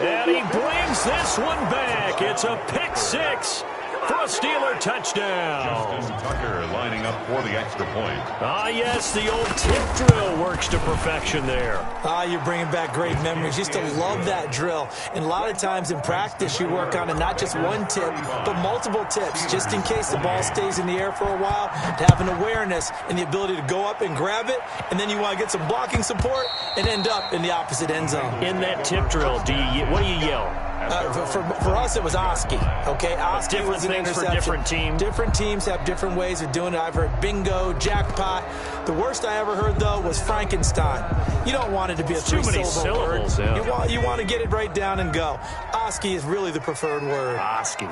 And he brings this one back. It's a pick 6 for a Steeler touchdown. Justin Tucker lining up for the extra point. Ah, yes, the old tip drill works to perfection there. Ah, you're bringing back great memories. Used to love that drill. And a lot of times in practice, you work on it, not just one tip, but multiple tips, just in case the ball stays in the air for a while, to have an awareness and the ability to go up and grab it, and then you want to get some blocking support and end up in the opposite end zone. In that tip drill, what do you yell? For us, it was Oski. Okay, Oski different was an things interception. for different teams. Different teams have different ways of doing it. I've heard bingo, jackpot. The worst I ever heard, though, was Frankenstein. You don't want it to be a three-syllable word. Yeah. You want to get it right down and go. Oski is really the preferred word. Oski.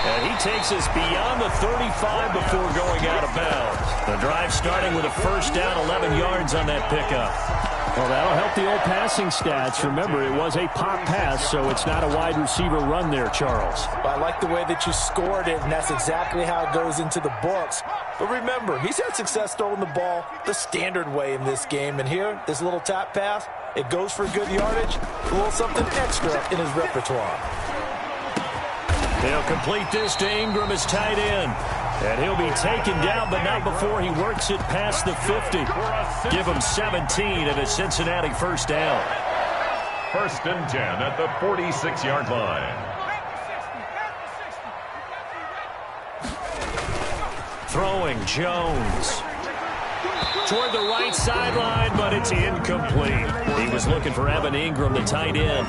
And he takes us beyond the 35 before going out of bounds. The drive starting with a first down, 11 yards on that pickup. Well, that'll help the old passing stats. Remember, it was a pop pass, so it's not a wide receiver run there, Charles. Well, I like the way that you scored it, and that's exactly how it goes into the books. But remember, he's had success throwing the ball the standard way in this game. And here, this little tap pass, it goes for good yardage, a little something extra in his repertoire. They'll complete this to Ingram as tight end. And he'll be taken down, but not before he works it past the 50. Give him 17 and a Cincinnati first down. First and 10 at the 46-yard line. Throwing Jones. Toward the right sideline, but it's incomplete. He was looking for Evan Ingram, the tight end.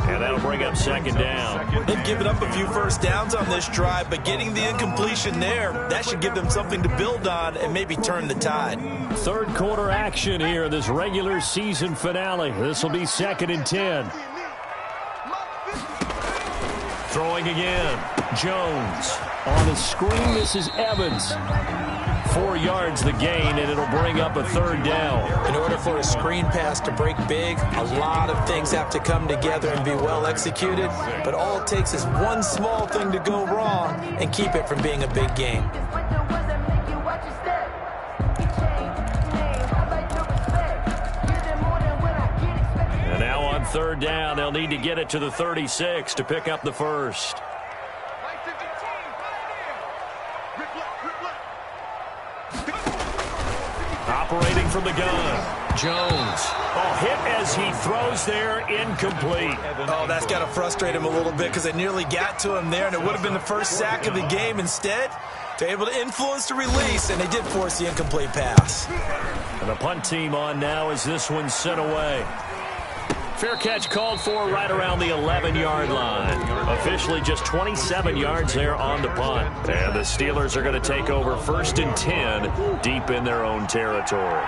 And that'll bring up second down. They've given up a few first downs on this drive, but getting the incompletion there, that should give them something to build on and maybe turn the tide. Third quarter action here, this regular season finale. This will be second and 10. Throwing again. Jones. On the screen, this is Evans. 4 yards the gain, and it'll bring up a third down. In order for a screen pass to break big, a lot of things have to come together and be well executed, but all it takes is one small thing to go wrong and keep it from being a big game. And now on third down, they'll need to get it to the 36 to pick up the first. Operating from the gun, Jones. Oh, hit as he throws there, incomplete. Oh, that's got to frustrate him a little bit because they nearly got to him there, and it would have been the first sack of the game. Instead, they're able to influence the release, and they did force the incomplete pass. And the punt team on now as this one's sent away. Fair catch called for right around the 11-yard line. Officially just 27 yards there on the punt. And the Steelers are going to take over first and 10 deep in their own territory.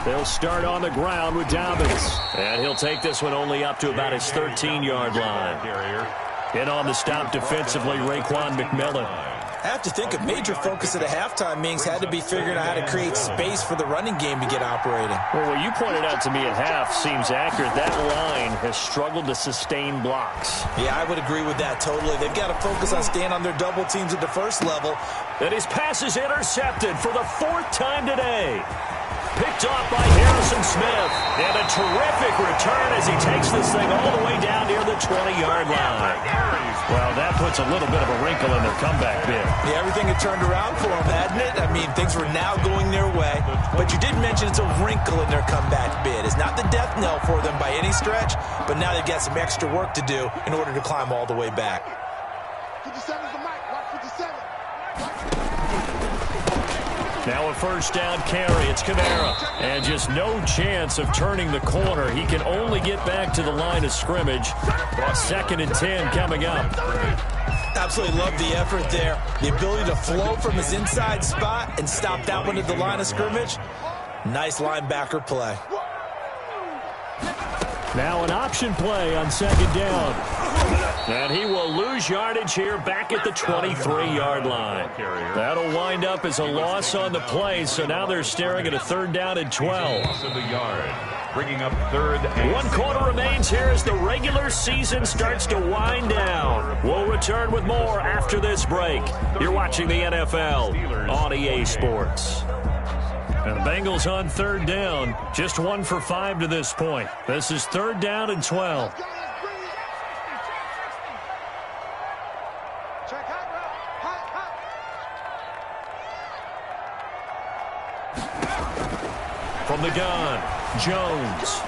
They'll start on the ground with Dobbins. And he'll take this one only up to about his 13-yard line. In on the stop defensively, Raekwon McMillan. I have to think a major focus at a halftime meetings had to be figuring out how to create space for the running game to get operating. Well, what you pointed out to me at half seems accurate. That line has struggled to sustain blocks. Yeah, I would agree with that totally. They've got to focus on staying on their double teams at the first level. And his pass is intercepted for the 4th time today. Picked off by Harrison Smith. And a terrific return as he takes this thing all the way down near the 20-yard line. Well, that puts a little bit of a wrinkle in their comeback bid. Yeah, everything had turned around for them, hadn't it? I mean, things were now going their way. But you did mention it's a wrinkle in their comeback bid. It's not the death knell for them by any stretch, but now they've got some extra work to do in order to climb all the way back. 57's the mic. Watch 57. Now a first down carry. It's Kamara. And just no chance of turning the corner. He can only get back to the line of scrimmage. Second and 10 coming up. Absolutely love the effort there. The ability to flow from his inside spot and stop that one at the line of scrimmage. Nice linebacker play. Now an option play on second down. And he will lose yardage here back at the 23-yard line. That'll wind up as a loss on the play, so now they're staring at a third down and 12. Bringing up third and 1 quarter remains here as the regular season starts to wind down. We'll return with more after this break. You're watching the NFL on EA Sports. And the Bengals on third down, just 1 for 5 to this point. This is third down and 12. From the gun, Jones.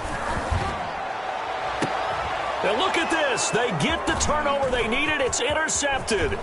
Now look at this. They get the turnover they needed. It's intercepted.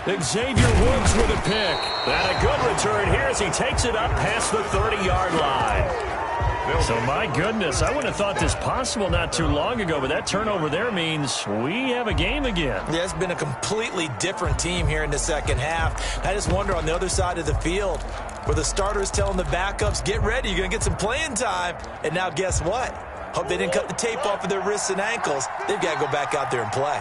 Xavier Woods with a pick. And a good return here as he takes it up past the 30-yard line. So, my goodness, I wouldn't have thought this possible not too long ago, but that turnover there means we have a game again. Yeah, it's been a completely different team here in the second half. I just wonder on the other side of the field where the starters telling the backups, get ready, you're going to get some playing time. And now guess what? Hope they didn't cut the tape off of their wrists and ankles. They've got to go back out there and play.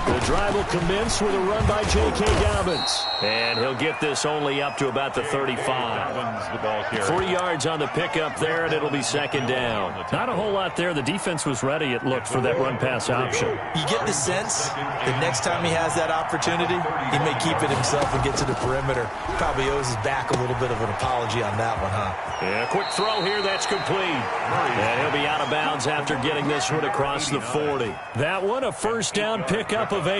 The drive will commence with a run by J.K. Dobbins. And he'll get this only up to about the 35. 3 yards on the pickup there, and it'll be second down. Not a whole lot there. The defense was ready, it looked, for that run-pass option. You get the sense that next time he has that opportunity, he may keep it himself and get to the perimeter. Probably owes his back a little bit of an apology on that one, huh? Yeah, quick throw here. That's complete. And he'll be out of bounds after getting this one across the 40. That one, a first down pickup of 8.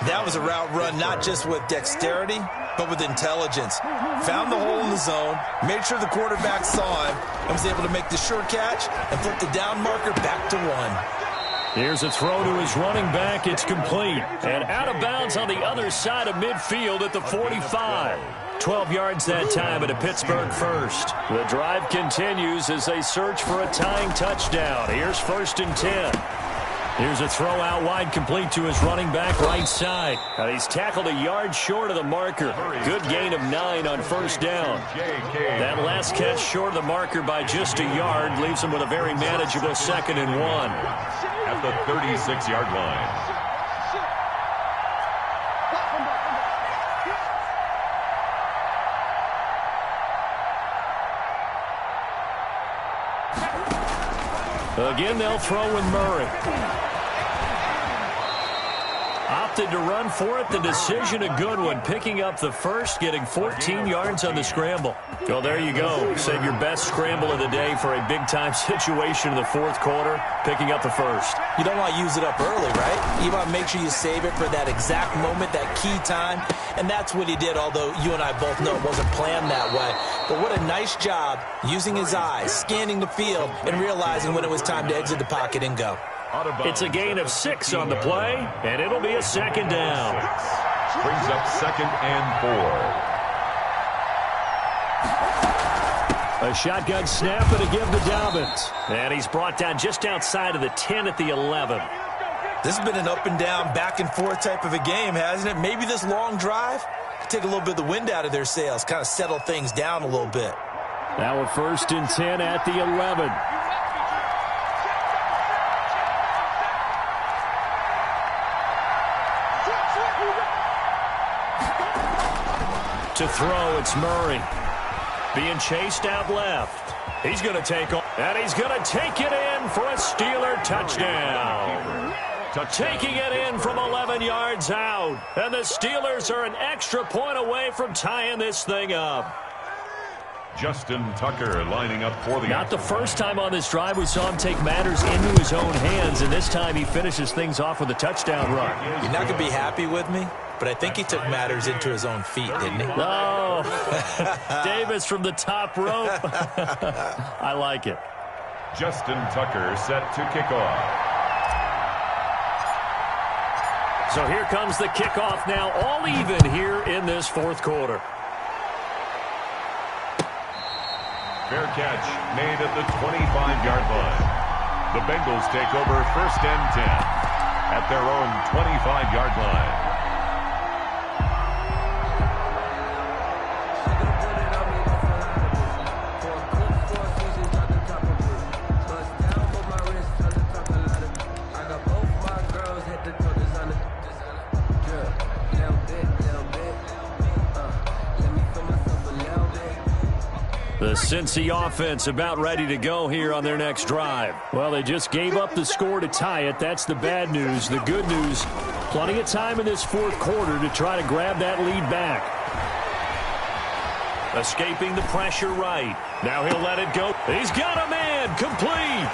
That was a route run not just with dexterity, but with intelligence. Found the hole in the zone, made sure the quarterback saw him, and was able to make the sure catch and flip the down marker back to 1. Here's a throw to his running back. It's complete. And out of bounds on the other side of midfield at the 45. 12 yards that time at a Pittsburgh first. The drive continues as they search for a tying touchdown. Here's 1st and 10. Here's a throw out wide, complete to his running back right side. He's tackled a yard short of the marker. Good gain of 9 on first down. That last catch short of the marker by just a yard leaves him with a very manageable 2nd and 1. At the 36-yard line. Again, they'll throw with Murray. Opted to run for it. The decision a good one. Picking up the first, getting 14 yards on the scramble. Well, there you go. Save your best scramble of the day for a big-time situation in the 4th quarter. Picking up the first. You don't want to use it up early, right? You want to make sure you save it for that exact moment, that key time. And that's what he did, although you and I both know it wasn't planned that way. But what a nice job using his eyes, scanning the field, and realizing when it was time to exit the pocket and go. It's a gain of 6 on the play, and it'll be a 2nd down. Brings up 2nd and 4. A shotgun snap and a give to Dobbins. And he's brought down just outside of the 10 at the 11. This has been an up and down, back and forth type of a game, hasn't it? Maybe this long drive could take a little bit of the wind out of their sails, kind of settle things down a little bit. Now a 1st and 10 at the 11. To throw, it's Murray. Being chased out left. He's going to take on, and he's going to take it in for a Steeler touchdown. Taking it in from 11 yards out. And the Steelers are an extra point away from tying this thing up. Justin Tucker lining up for the... Not the first time on this drive we saw him take matters into his own hands, and this time he finishes things off with a touchdown run. You're not going to be happy with me, but I think he took matters into his own feet, didn't he? Oh, Davis from the top rope. I like it. Justin Tucker set to kick off. So here comes the kickoff now, all even here in this 4th quarter. Fair catch made at the 25-yard line. The Bengals take over 1st and 10 at their own 25-yard line. The Cincy offense about ready to go here on their next drive. Well, they just gave up the score to tie it. That's the bad news. The good news, plenty of time in this 4th quarter to try to grab that lead back. Escaping the pressure right. Now he'll let it go. He's got a man. Complete.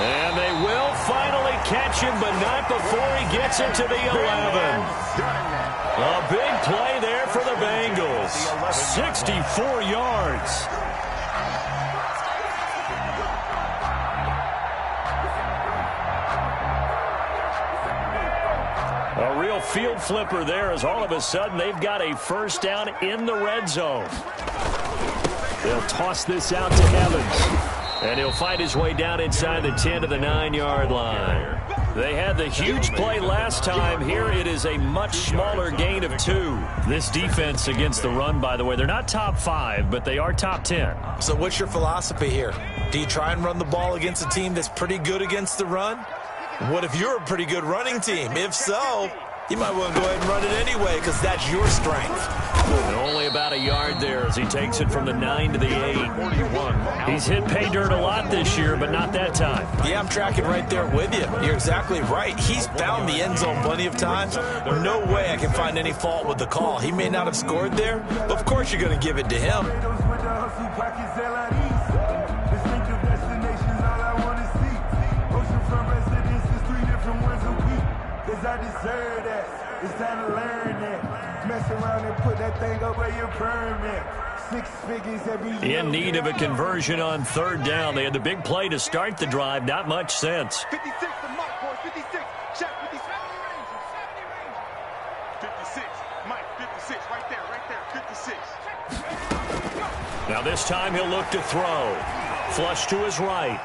And they will finally catch him, but not before he gets it to the 11. A big play there for the Bengals. 64 yards. little field flipper there as all of a sudden they've got a first down in the red zone. They'll toss this out to Evans. And he'll find his way down inside the 10 to the 9-yard line. They had the huge play last time. Here it is a much smaller gain of 2. This defense against the run, by the way, they're not top 5, but they are top 10. So what's your philosophy here? Do you try and run the ball against a team that's pretty good against the run? What if you're a pretty good running team? If so, you might want to go ahead and run it anyway because that's your strength. And only about a yard there as he takes it from the 9 to the 8. He's hit pay dirt a lot this year, but not that time. Yeah, I'm tracking right there with you. You're exactly right. He's found the end zone plenty of times. No way I can find any fault with the call. He may not have scored there, but of course you're going to give it to him. I deserve that. It's time to learn that. Mess around and put that thing over your permit. 6 figures every year. In need of a conversion on 3rd down. They had the big play to start the drive. Not much sense. 56 to Mike, boys. 56. Check 56. 56. Mike, 56. Right there. 56. Now this time he'll look to throw. Flush to his right.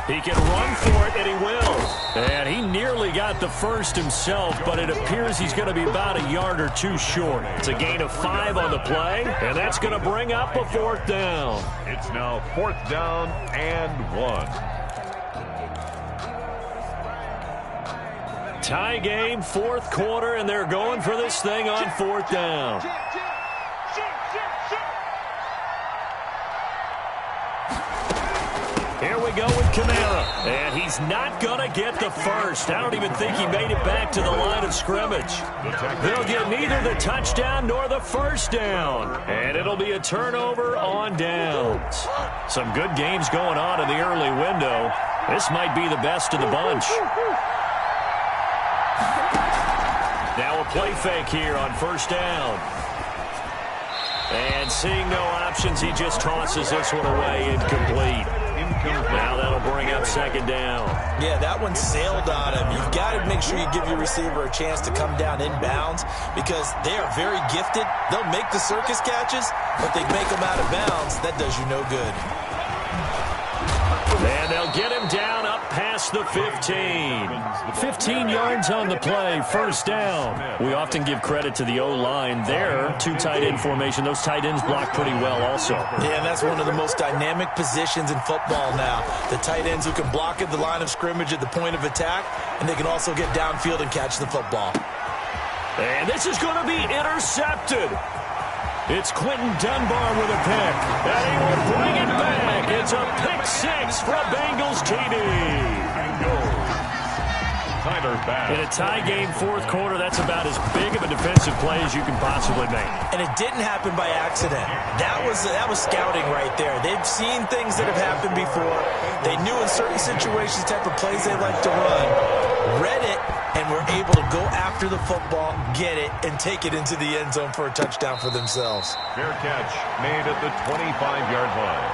He can run for it, and he will. And he nearly got the first himself, but it appears he's going to be about a yard or 2 short. It's a gain of 5 on the play, and that's going to bring up a 4th down. It's now 4th down and 1. Tie game, 4th quarter, and they're going for this thing on 4th down. Here we go with Kamara, and he's not going to get the first. I don't even think he made it back to the line of scrimmage. They'll get neither the touchdown nor the first down, and it'll be a turnover on downs. Some good games going on in the early window. This might be the best of the bunch. Now a play fake here on 1st down. And seeing no options, he just tosses this one away incomplete. Now that'll bring up 2nd down. Yeah, that one sailed on him. You've got to make sure you give your receiver a chance to come down inbounds because they are very gifted. They'll make the circus catches, but they make them out of bounds. That does you no good. And they'll get him down up past the 15. 15 yards on the play, 1st down. We often give credit to the O-line there. 2 tight end formation. Those tight ends block pretty well also. Yeah, and that's one of the most dynamic positions in football now. The tight ends who can block at the line of scrimmage at the point of attack, and they can also get downfield and catch the football. And this is going to be intercepted. It's Quentin Dunbar with a pick, and he will bring it back. It's a pick 6 for a Bengals TD. In a tie game, 4th quarter, that's about as big of a defensive play as you can possibly make. And it didn't happen by accident. That was scouting right there. They've seen things that have happened before. They knew in certain situations the type of plays they like to run, read it, and were able to go after the football, get it, and take it into the end zone for a touchdown for themselves. Fair catch made at the 25-yard line.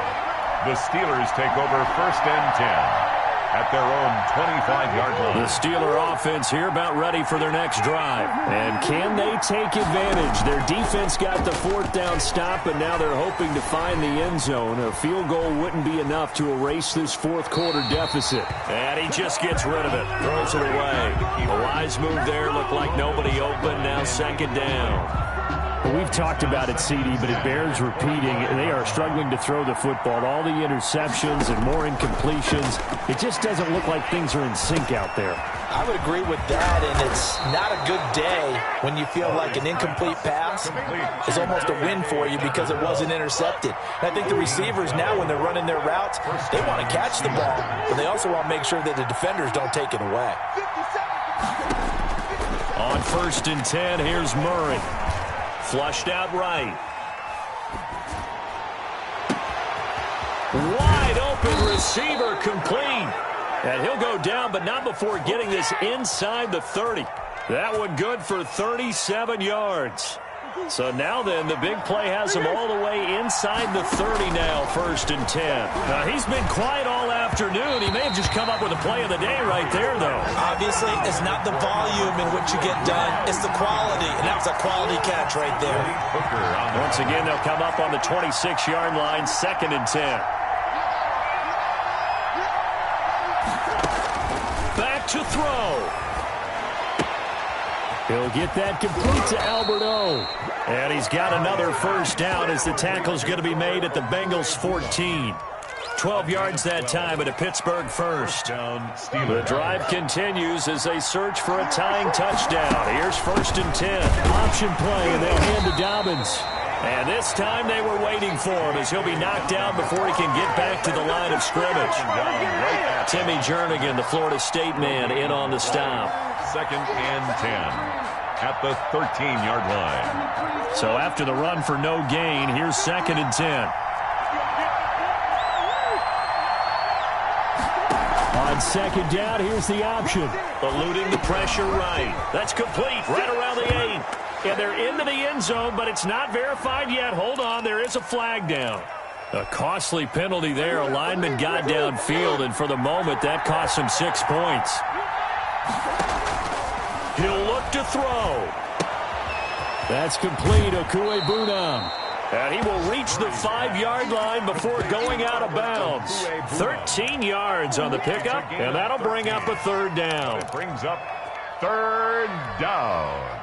The Steelers take over 1st and 10 at their own 25-yard line. The Steeler offense here about ready for their next drive. And can they take advantage? Their defense got the 4th down stop, and now they're hoping to find the end zone. A field goal wouldn't be enough to erase this 4th quarter deficit. And he just gets rid of it, throws it away. A wise move there, looked like nobody open, now 2nd down. Well, we've talked about it, CD, but it bears repeating. They are struggling to throw the football. All the interceptions and more incompletions. It just doesn't look like things are in sync out there. I would agree with that, and it's not a good day when you feel like an incomplete pass is almost a win for you because it wasn't intercepted. And I think the receivers now, when they're running their routes, they want to catch the ball, but they also want to make sure that the defenders don't take it away. On 1st and 10, here's Murray. Flushed out right. Wide open receiver complete. And he'll go down, but not before getting this inside the 30. That one good for 37 yards. So now then, the big play has him all the way inside the 30 now, 1st and 10. Now, he's been quiet all afternoon. afternoon. He may have just come up with a play of the day right there, though. Obviously, it's not the volume in which you get done. It's the quality, and that's a quality catch right there. Once again, they'll come up on the 26-yard line, 2nd and 10. Back to throw. He'll get that complete to Alberto. And he's got another first down as the tackle's going to be made at the Bengals 14. 12 yards that time at a Pittsburgh first. The drive continues as they search for a tying touchdown. Here's 1st and 10. Option play, and they'll hand to Dobbins. And this time they were waiting for him as he'll be knocked down before he can get back to the line of scrimmage. Timmy Jernigan, the Florida State man, in on the stop. 2nd and 10 at the 13-yard line. So after the run for no gain, here's 2nd and 10. On 2nd down, here's the option. Eluding the pressure right. That's complete right around the 8. And they're into the end zone, but it's not verified yet. Hold on, there is a flag down. A costly penalty there. A lineman got downfield, and for the moment, that cost him 6 points. He'll look to throw. That's complete, Okuebunam. And he will reach the 5-yard line before going out of bounds. 13 yards on the pickup, and that'll bring up a 3rd down. It brings up 3rd down.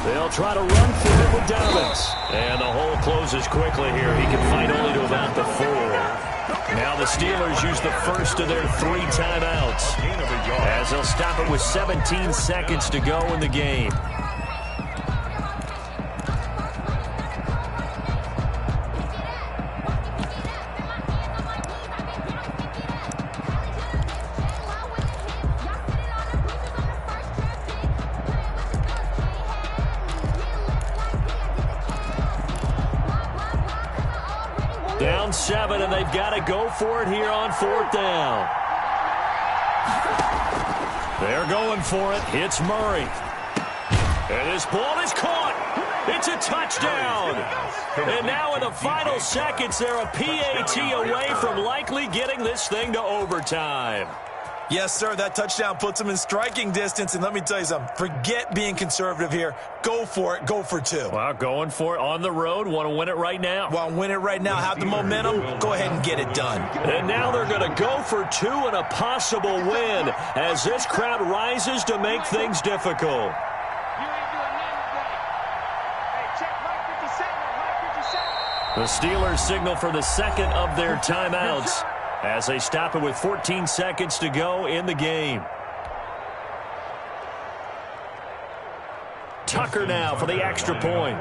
They'll try to run through it with Dobbins. And the hole closes quickly here. He can fight only to about the 4. Now the Steelers use the first of their 3 timeouts as they'll stop it with 17 seconds to go in the game. Down 7, and they've got to go for it here on 4th down. They're going for it. It's Murray. And this ball is caught. It's a touchdown. And now in the final seconds, they're a PAT away from likely getting this thing to overtime. Yes, sir, that touchdown puts them in striking distance. And let me tell you something, forget being conservative here. Go for it. Go for 2. Well, going for it on the road. Want to win it right now. Well, win it right now. Have the momentum. Go ahead and get it done. And now they're going to go for 2 and a possible win as this crowd rises to make things difficult. The Steelers signal for the 2nd of their timeouts as they stop it with 14 seconds to go in the game. Tucker now for the extra point.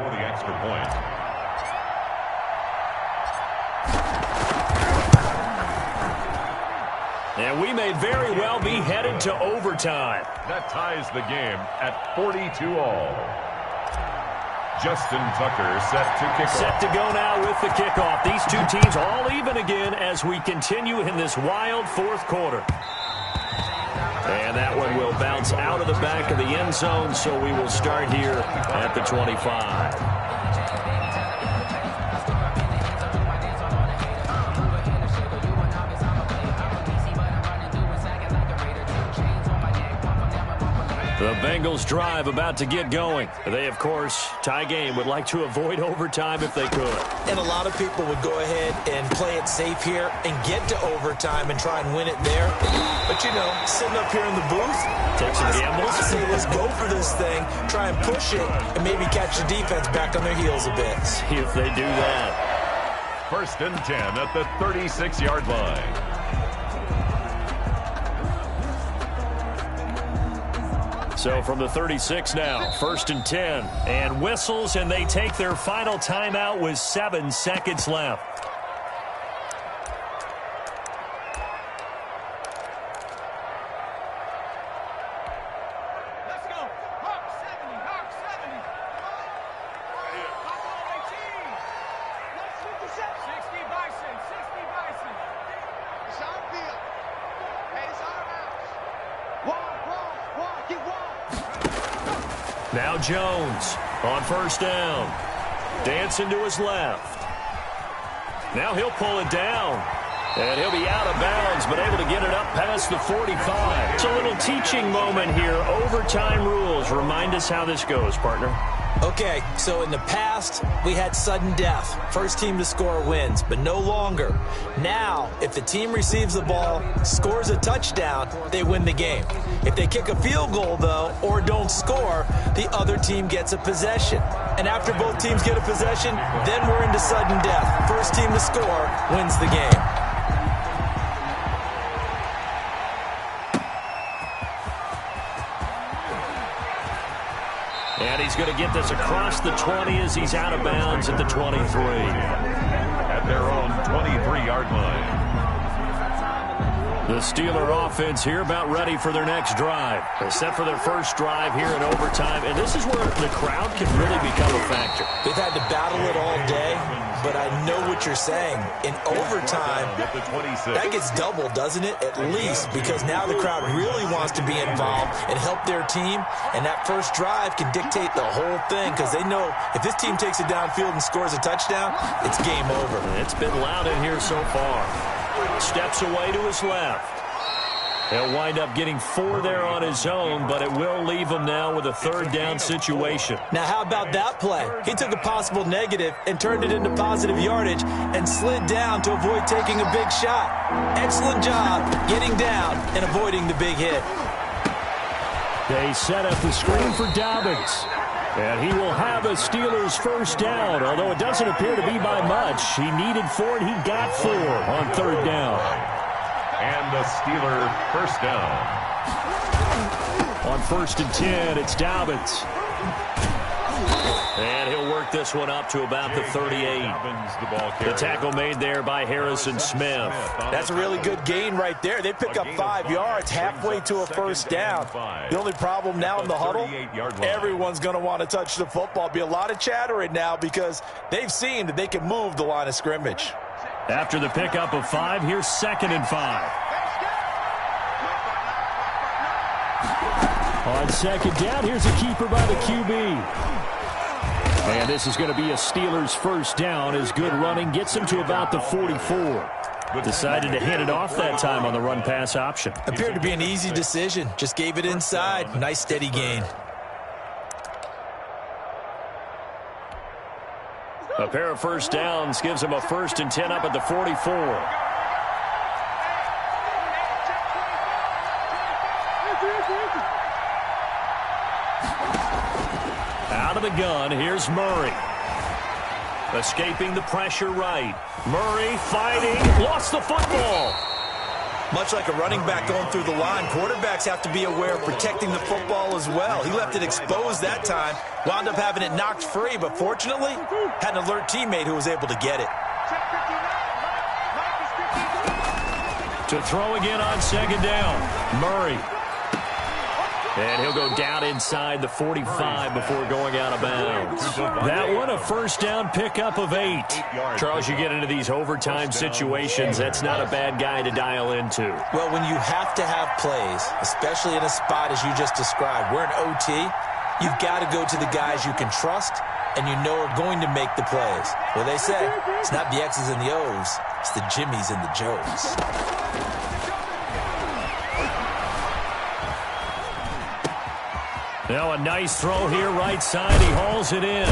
And we may very well be headed to overtime. That ties the game at 42-all. Justin Tucker set to kick off. Set to go now with the kickoff. These 2 teams all even again as we continue in this wild 4th quarter. And that one will bounce out of the back of the end zone, so we will start here at the 25. The Bengals drive about to get going. They, of course, tie game, would like to avoid overtime if they could. And a lot of people would go ahead and play it safe here and get to overtime and try and win it there. But, you know, sitting up here in the booth, take some gambles. I say let's go for this thing, try and push it, and maybe catch the defense back on their heels a bit. See if they do that. 1st and 10 at the 36-yard line. So from the 36 now, 1st and 10, and whistles, and they take their final timeout with 7 seconds left. Let's go. Hawk 70, Hawk 70. Come on, 18. Let's 60 Bison, 60 Bison. It's our field. Hey, it's our house. Walk, get walk. Now Jones on 1st down. Dancing to his left. Now he'll pull it down. And he'll be out of bounds, but able to get it up past the 45. It's a little teaching moment here. Overtime rules. Remind us how this goes, partner. Okay, so in the past, we had sudden death. First team to score wins, but no longer. Now, if the team receives the ball, scores a touchdown, they win the game. If they kick a field goal, though, or don't score, the other team gets a possession. And after both teams get a possession, then we're into sudden death. First team to score wins the game. And he's going to get this across the 20 as he's out of bounds at the 23. At their own 23-yard line. The Steeler offense here about ready for their next drive. They're set for their first drive here in overtime. And this is where the crowd can really become a factor. They've had to battle it all day, but I know what you're saying. In overtime, that gets doubled, doesn't it? At least, because now the crowd really wants to be involved and help their team. And that first drive can dictate the whole thing because they know if this team takes it downfield and scores a touchdown, it's game over. It's been loud in here so far. Steps away to his left. He'll wind up getting 4 there on his own, but it will leave him now with a third down situation. Now, how about that play? He took a possible negative and turned it into positive yardage and slid down to avoid taking a big shot. Excellent job getting down and avoiding the big hit. They set up the screen for Dobbins. And he will have a Steelers first down, although it doesn't appear to be by much. He needed 4, and he got 4 on third down. And the Steeler first down. On 1st and 10, it's Dobbins. And he'll work this one up to about the 38. The tackle made there by Harrison Smith. That's a really good gain right there. They pick up 5 yards halfway to a first down. The only problem now in the huddle, everyone's going to want to touch the football. Be a lot of chatter right now because they've seen that they can move the line of scrimmage. After the pickup of 5, here's 2nd and 5. On 2nd down, here's a keeper by the QB. And this is going to be a Steelers first down as good running gets him to about the 44. Decided to hand it off that time on the run-pass option. Appeared to be an easy decision. Just gave it inside. Nice steady gain. A pair of first downs gives him a 1st and 10 up at the 44. Out of the gun, here's Murray. Escaping the pressure right. Murray fighting, lost the football. Much like a running back going through the line, quarterbacks have to be aware of protecting the football as well. He left it exposed that time, wound up having it knocked free, but fortunately, had an alert teammate who was able to get it. To throw again on 2nd down, Murray. And he'll go down inside the 45 before going out of bounds. That one, a first down pickup of 8. Charles, you get into these overtime situations, that's not a bad guy to dial into. Well, when you have to have plays, especially in a spot as you just described, we're in OT, you've got to go to the guys you can trust and you know are going to make the plays. Well, they say it's not the X's and the O's, it's the Jimmys and the Joes. Now a nice throw here right side. He hauls it in.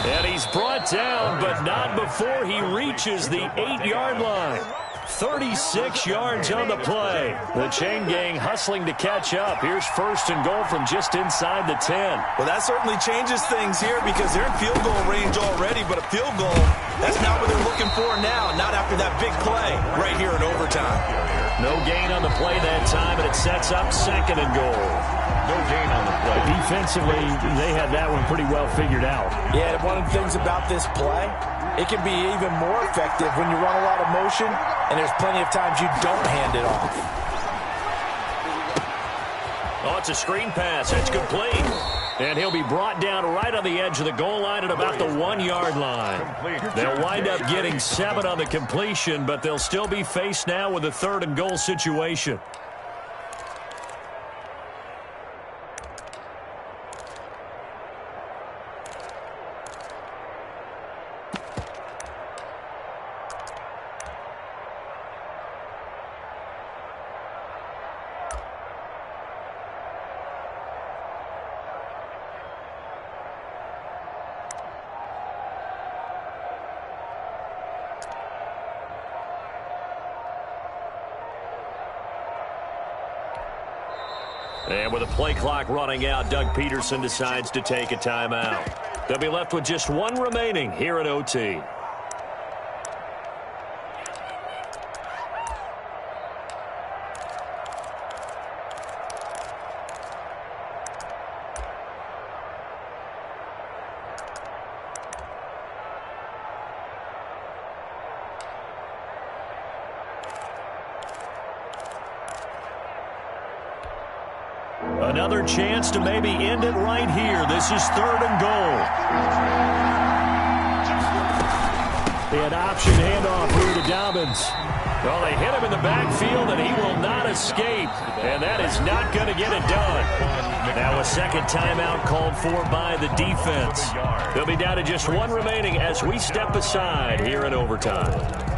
And he's brought down, but not before he reaches the 8-yard line. 36 yards on the play. The chain gang hustling to catch up. Here's 1st and goal from just inside the 10. Well, that certainly changes things here because they're in field goal range already, but a field goal, that's not what they're looking for now, not after that big play right here in overtime. No gain on the play that time, and it sets up 2nd and goal. No gain on the play. Defensively, they had that one pretty well figured out. Yeah, one of the things about this play, it can be even more effective when you run a lot of motion, and there's plenty of times you don't hand it off. Oh, it's a screen pass. It's complete. And he'll be brought down right on the edge of the goal line at about the 1-yard line. They'll wind up getting 7 on the completion, but they'll still be faced now with a 3rd and goal situation. And with a play clock running out, Doug Peterson decides to take a timeout. They'll be left with just one remaining here in OT. Another chance to maybe end it right here. This is 3rd and goal. An option handoff here to Dobbins. Well, they hit him in the backfield, and he will not escape. And that is not going to get it done. Now a second timeout called for by the defense. They'll be down to just one remaining as we step aside here in overtime.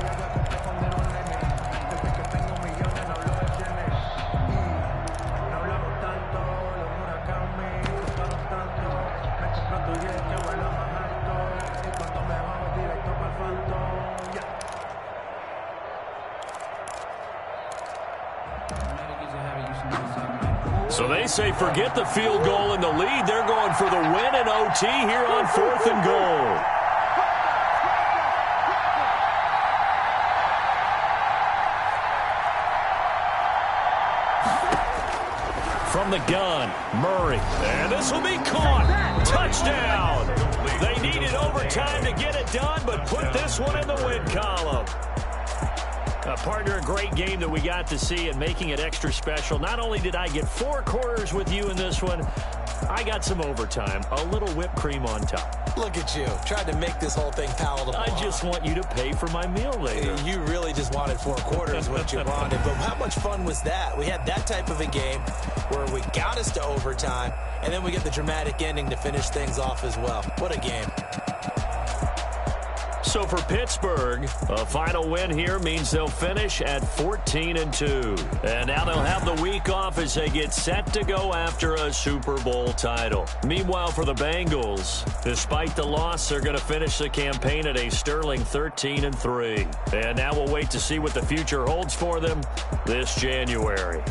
So they say forget the field goal and the lead. They're going for the win in OT here on 4th and goal. From the gun, Murray. And this will be caught. Touchdown. They needed overtime to get it done, but put this one in the win column. Partner, a great game that we got to see and making it extra special. Not only did I get 4 quarters with you in this one, I got some overtime, a little whipped cream on top. Look at you, tried to make this whole thing palatable. I just want you to pay for my meal later. You really just wanted 4 quarters, what you wanted. But how much fun was that? We had that type of a game where we got us to overtime, and then we get the dramatic ending to finish things off as well. What a game. So for Pittsburgh, a final win here means they'll finish at 14-2. And now they'll have the week off as they get set to go after a Super Bowl title. Meanwhile, for the Bengals, despite the loss, they're going to finish the campaign at a sterling 13-3. And now we'll wait to see what the future holds for them this January.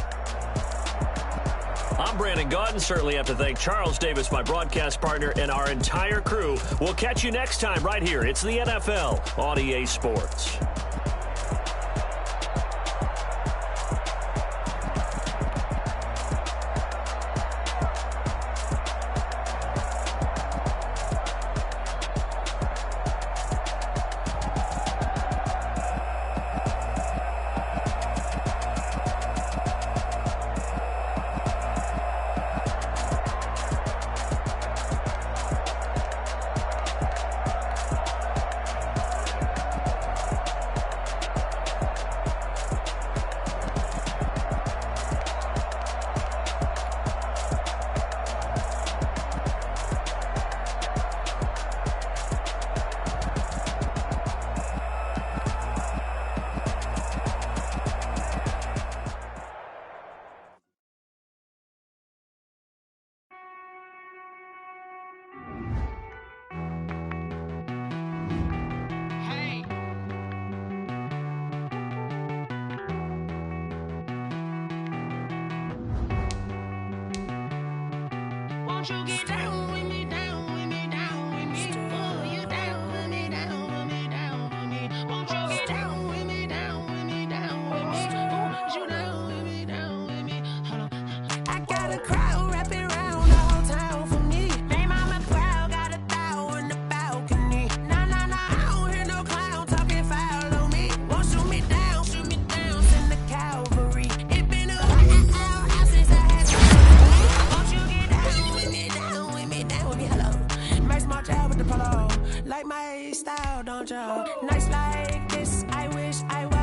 I'm Brandon Gaudin. Certainly have to thank Charles Davis, my broadcast partner, and our entire crew. We'll catch you next time right here. It's the NFL on EA Sports. Won't you get down with me, down with me, down with me? Oh, you down with me, down with me, down with me. Won't you get down with me, down with me, down with me? Oh, you down with me, down with me? Hold on. I got a crowd wrapping around the whole town for me. Name on my crowd, got a thou in the balcony. Nah, nah, nah, I don't hear no clown talking foul on me. Won't shoot me down, send the cavalry. It been a while since I had to. Won't you get down with me, down with me, down with me? Hello. Max March out with the polo. Like my style, don't you? Nights like this, I wish I was.